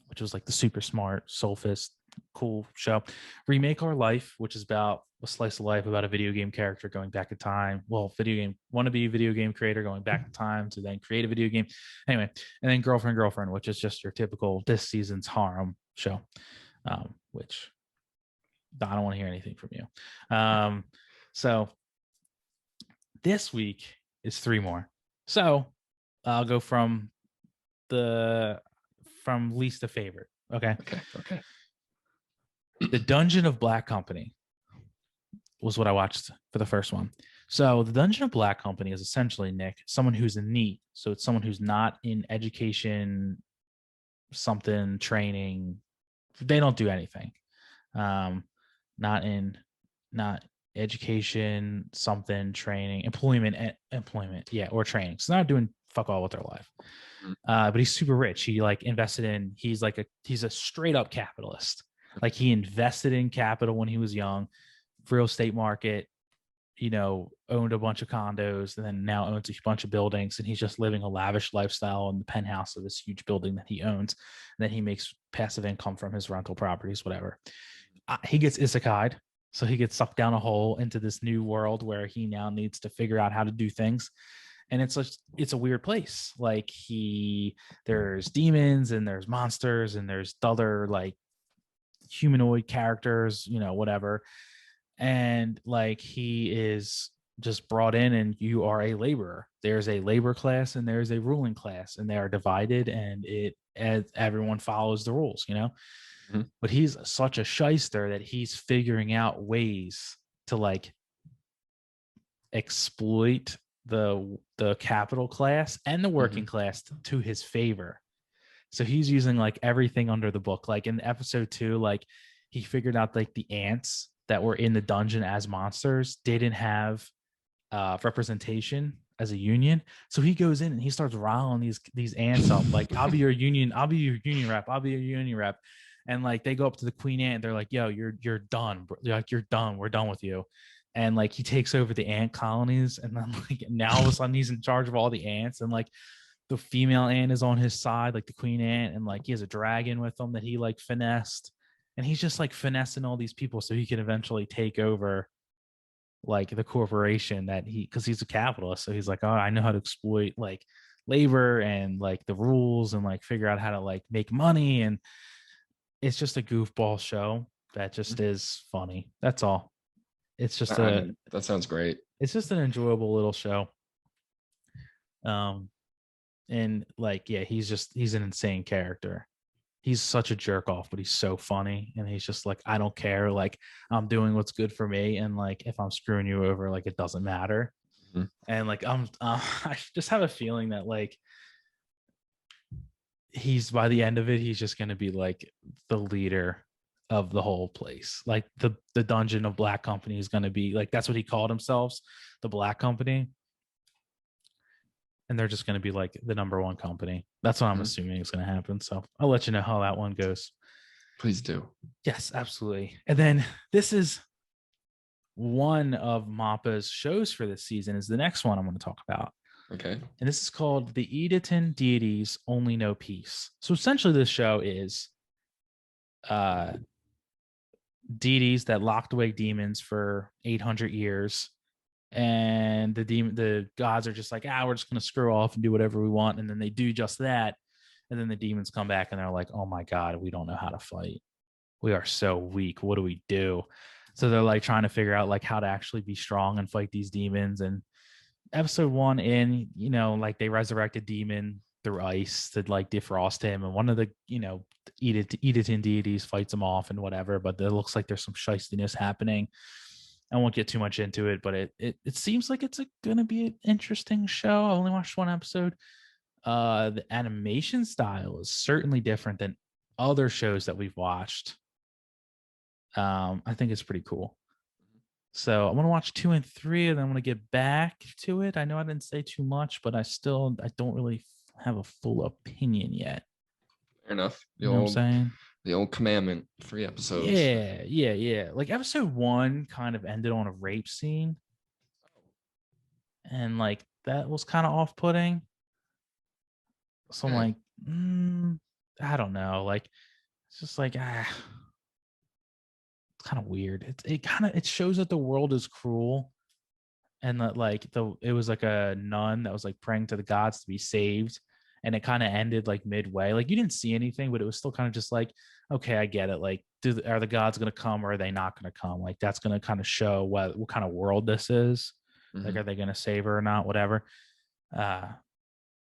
which was like the super smart Soul Fist, cool show. Remake Our Life, which is about a slice of life about a video game character going back in time. Well, wannabe video game creator going back in time to then create a video game. Anyway, and then Girlfriend, which is just your typical this season's harem show, which I don't want to hear anything from you. So this week is 3 more. So I'll go from least to favorite. Okay. Okay. The Dungeon of Black Company was what I watched for the first one. So the Dungeon of Black Company is essentially, Nick, someone who's a NEET. So it's someone who's not in education, something, training. They don't do anything. Not education, something, training, employment, yeah, or training. So not doing fuck all with their life. But he's super rich. He like invested in, he's a straight up capitalist. Like he invested in capital when he was young, real estate market, owned a bunch of condos and then now owns a bunch of buildings. And he's just living a lavish lifestyle in the penthouse of this huge building that he owns. And then he makes passive income from his rental properties, whatever. He gets isekai'd. So he gets sucked down a hole into this new world where he now needs to figure out how to do things. And it's a weird place. Like there's demons and there's monsters and there's other like humanoid characters, whatever. And like he is just brought in and you are a laborer. There's a labor class and there's a ruling class and they are divided and as everyone follows the rules, Mm-hmm. But he's such a shyster that he's figuring out ways to like exploit the capital class and the working class to his favor. So he's using like everything under the book. Like in episode 2, like he figured out like the ants that were in the dungeon as monsters didn't have representation as a union. So he goes in and he starts riling these ants up. Like, I'll be your union rep. I'll be your union rep. And like they go up to the queen ant. They're like, yo, you're done. Like, you're done. We're done with you. And like he takes over the ant colonies. And then like now all of a sudden he's in charge of all the ants. And like the female ant is on his side, like the queen ant. And like he has a dragon with him that he like finessed. And he's just like finessing all these people so he can eventually take over like the corporation because he's a capitalist. So he's like, oh, I know how to exploit like labor and like the rules and like figure out how to like make money. And it's just a goofball show that just is funny. That's all. It's just that sounds great. It's just an enjoyable little show. And like, yeah, he's an insane character. He's such a jerk off, but he's so funny. And he's just like, I don't care. Like, I'm doing what's good for me. And like, if I'm screwing you over, like, it doesn't matter. Mm-hmm. And like, I just have a feeling that like, by the end of it, he's just going to be like the leader of the whole place. Like the Dungeon of Black Company is going to be like, that's what he called himself, the Black Company. And they're just going to be like the number one company. That's what I'm assuming is going to happen. So I'll let you know how that one goes. Please do. Yes, absolutely. And then this is one of Mappa's shows for this season is the next one I'm going to talk about. Okay. And this is called The Edaton Deities Only Know Peace. So essentially this show is deities that locked away demons for 800 years. And the gods are just like, we're just going to screw off and do whatever we want. And then they do just that. And then the demons come back and they're like, oh my God, we don't know how to fight. We are so weak. What do we do? So they're like trying to figure out like how to actually be strong and fight these demons. And episode 1 in, like they resurrect a demon through ice to like defrost him. And one of the, Edaton deities fights him off and whatever. But it looks like there's some shystiness happening. I won't get too much into it, but it seems like it's going to be an interesting show. I only watched one episode. The animation style is certainly different than other shows that we've watched. I think it's pretty cool. So I want to watch 2 and 3, and then I want to get back to it. I know I didn't say too much, but I don't really have a full opinion yet. Fair enough. You know what I'm saying? The old commandment, 3 episodes. Yeah. Like episode 1 kind of ended on a rape scene. And like that was kind of off-putting. So I'm like, I don't know. Like, it's just like, it's kind of weird. It shows that the world is cruel. And that like it was like a nun that was like praying to the gods to be saved. And it kind of ended like midway. Like you didn't see anything, but it was still kind of just like, okay, I get it. Like, are the gods going to come or are they not going to come? Like, that's going to kind of show what kind of world this is. Mm-hmm. Like, are they going to save her or not? Whatever.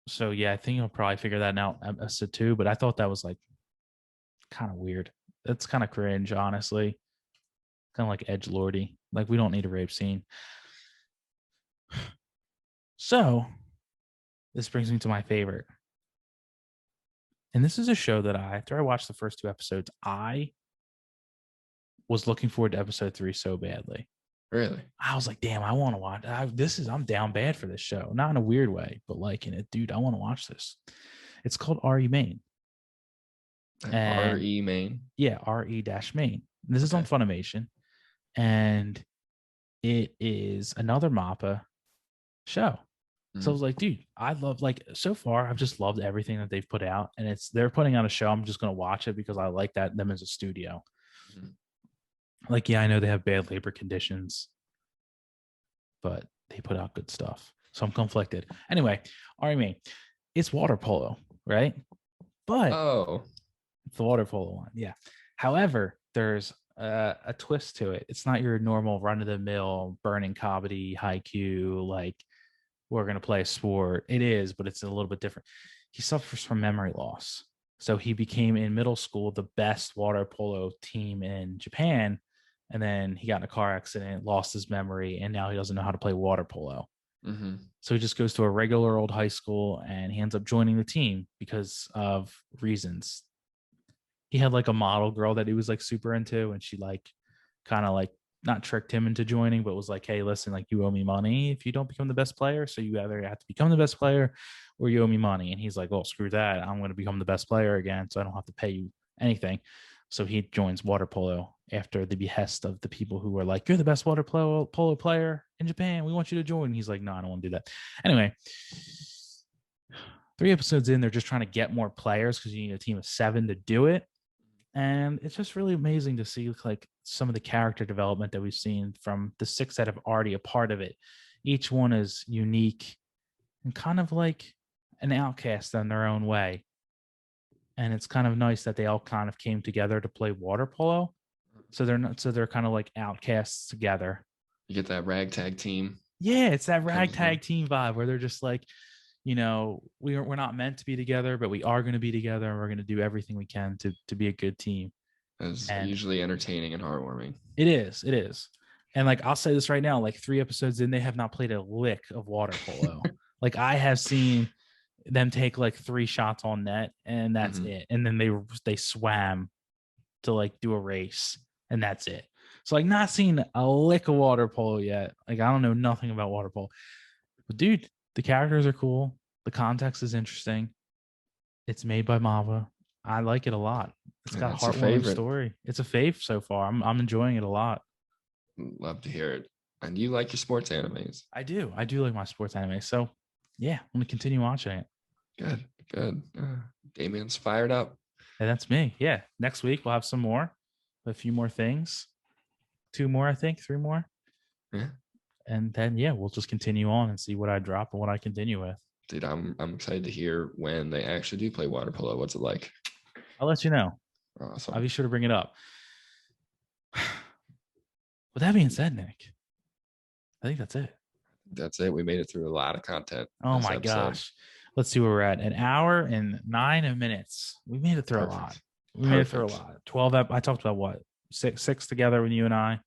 So yeah, I think you'll probably figure that out episode 2. But I thought that was like kind of weird. That's kind of cringe, honestly. Kind of like edgelordy. Like, we don't need a rape scene. So this brings me to my favorite. And this is a show that after I watched the first 2 episodes, I was looking forward to episode 3 so badly. Really? I was like, damn, I want to watch. I'm down bad for this show. Not in a weird way, but like in it, dude, I want to watch this. It's called RE Main. RE Main? Yeah, RE-Main. This is on Funimation. And it is another MAPPA show. So I was like, dude, I love, like, so far I've just loved everything that they've put out, and they're putting out a show. I'm just going to watch it because I like them as a studio. Like, yeah, I know they have bad labor conditions, but they put out good stuff. So I'm conflicted. Anyway, RE, it's water polo, right? But it's the water polo one. Yeah. However, there's a twist to it. It's not your normal run of the mill burning comedy haiku, like, we're going to play a sport. It is, but it's a little bit different. He suffers from memory loss. So he became in middle school the best water polo team in Japan. And then he got in a car accident, lost his memory, and now he doesn't know how to play water polo. So he just goes to a regular old high school, and he ends up joining the team because of reasons. He had like a model girl that he was like super into, and she like kind of like not tricked him into joining, but was like, hey, listen, like, you owe me money if you don't become the best player. So you either have to become the best player or you owe me money. And he's like, oh, screw that. I'm going to become the best player again, so I don't have to pay you anything. So he joins water polo after the behest of the people who were like, you're the best water polo player in Japan. We want you to join. And he's like, no, I don't want to do that. Anyway, 3 episodes in, they're just trying to get more players because you need a team of 7 to do it. And it's just really amazing to see like some of the character development that we've seen from the 6 that have already a part of it. Each one is unique and kind of like an outcast in their own way. And it's kind of nice that they all kind of came together to play water polo. So they're kind of like outcasts together. You get that ragtag team. Yeah, it's that ragtag team vibe where they're just like, you know, we're not meant to be together, but we are going to be together, and we're going to do everything we can to be a good team. It's usually entertaining and heartwarming. It is. And like, I'll say this right now, like 3 episodes in, they have not played a lick of water polo. Like, I have seen them take like 3 shots on net, and that's it. And then they swam to like do a race, and that's it. So like, not seen a lick of water polo yet. Like, I don't know nothing about water polo, but dude, the characters are cool. The context is interesting. It's made by Mava. I like it a lot. It's got a heartwarming story. It's a fave so far. I'm enjoying it a lot. Love to hear it. And you like your sports animes? I do like my sports anime. So yeah, I'm gonna continue watching it. Good. Damian's fired up. And that's me. Yeah. Next week we'll have some more, a few more things. 2 more, I think, 3 more. Yeah. And then we'll just continue on and see what I drop and what I continue with. Dude, I'm excited to hear when they actually do play water polo. What's it like? I'll let you know. Awesome. I'll be sure to bring it up. With that being said, Nick, I think that's it. That's it. We made it through a lot of content. Oh my gosh. Let's see where we're at. 1 hour and 9 minutes. We made it through a lot. Made it through a lot. 12. I talked about what? Six together with you and I,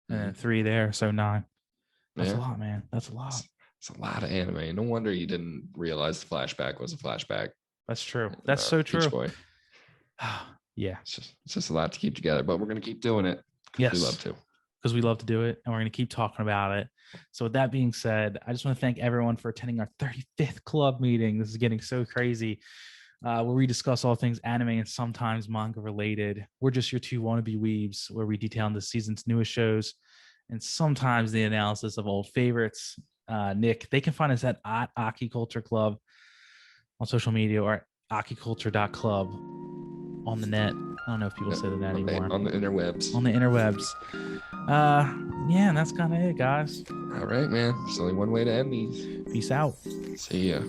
and then 3 there. So 9. That's a lot, man. That's a lot. It's a lot of anime. No wonder you didn't realize the flashback was a flashback. That's true. That's so true. Boy. Yeah. It's just a lot to keep together, but we're going to keep doing it. Yes. We love to. Because we love to do it, and we're going to keep talking about it. So with that being said, I just want to thank everyone for attending our 35th club meeting. This is getting so crazy. Where we discuss all things anime and sometimes manga related. We're just your 2 wannabe weebs, where we detail the season's newest shows and sometimes the analysis of old favorites. Nick, they can find us at Aki Culture Club on social media, or at akiculture.club on the net. I don't know if people say that anymore. On the interwebs. On the interwebs. And that's kind of it, guys. All right, man. There's only one way to end these. Peace out. See ya.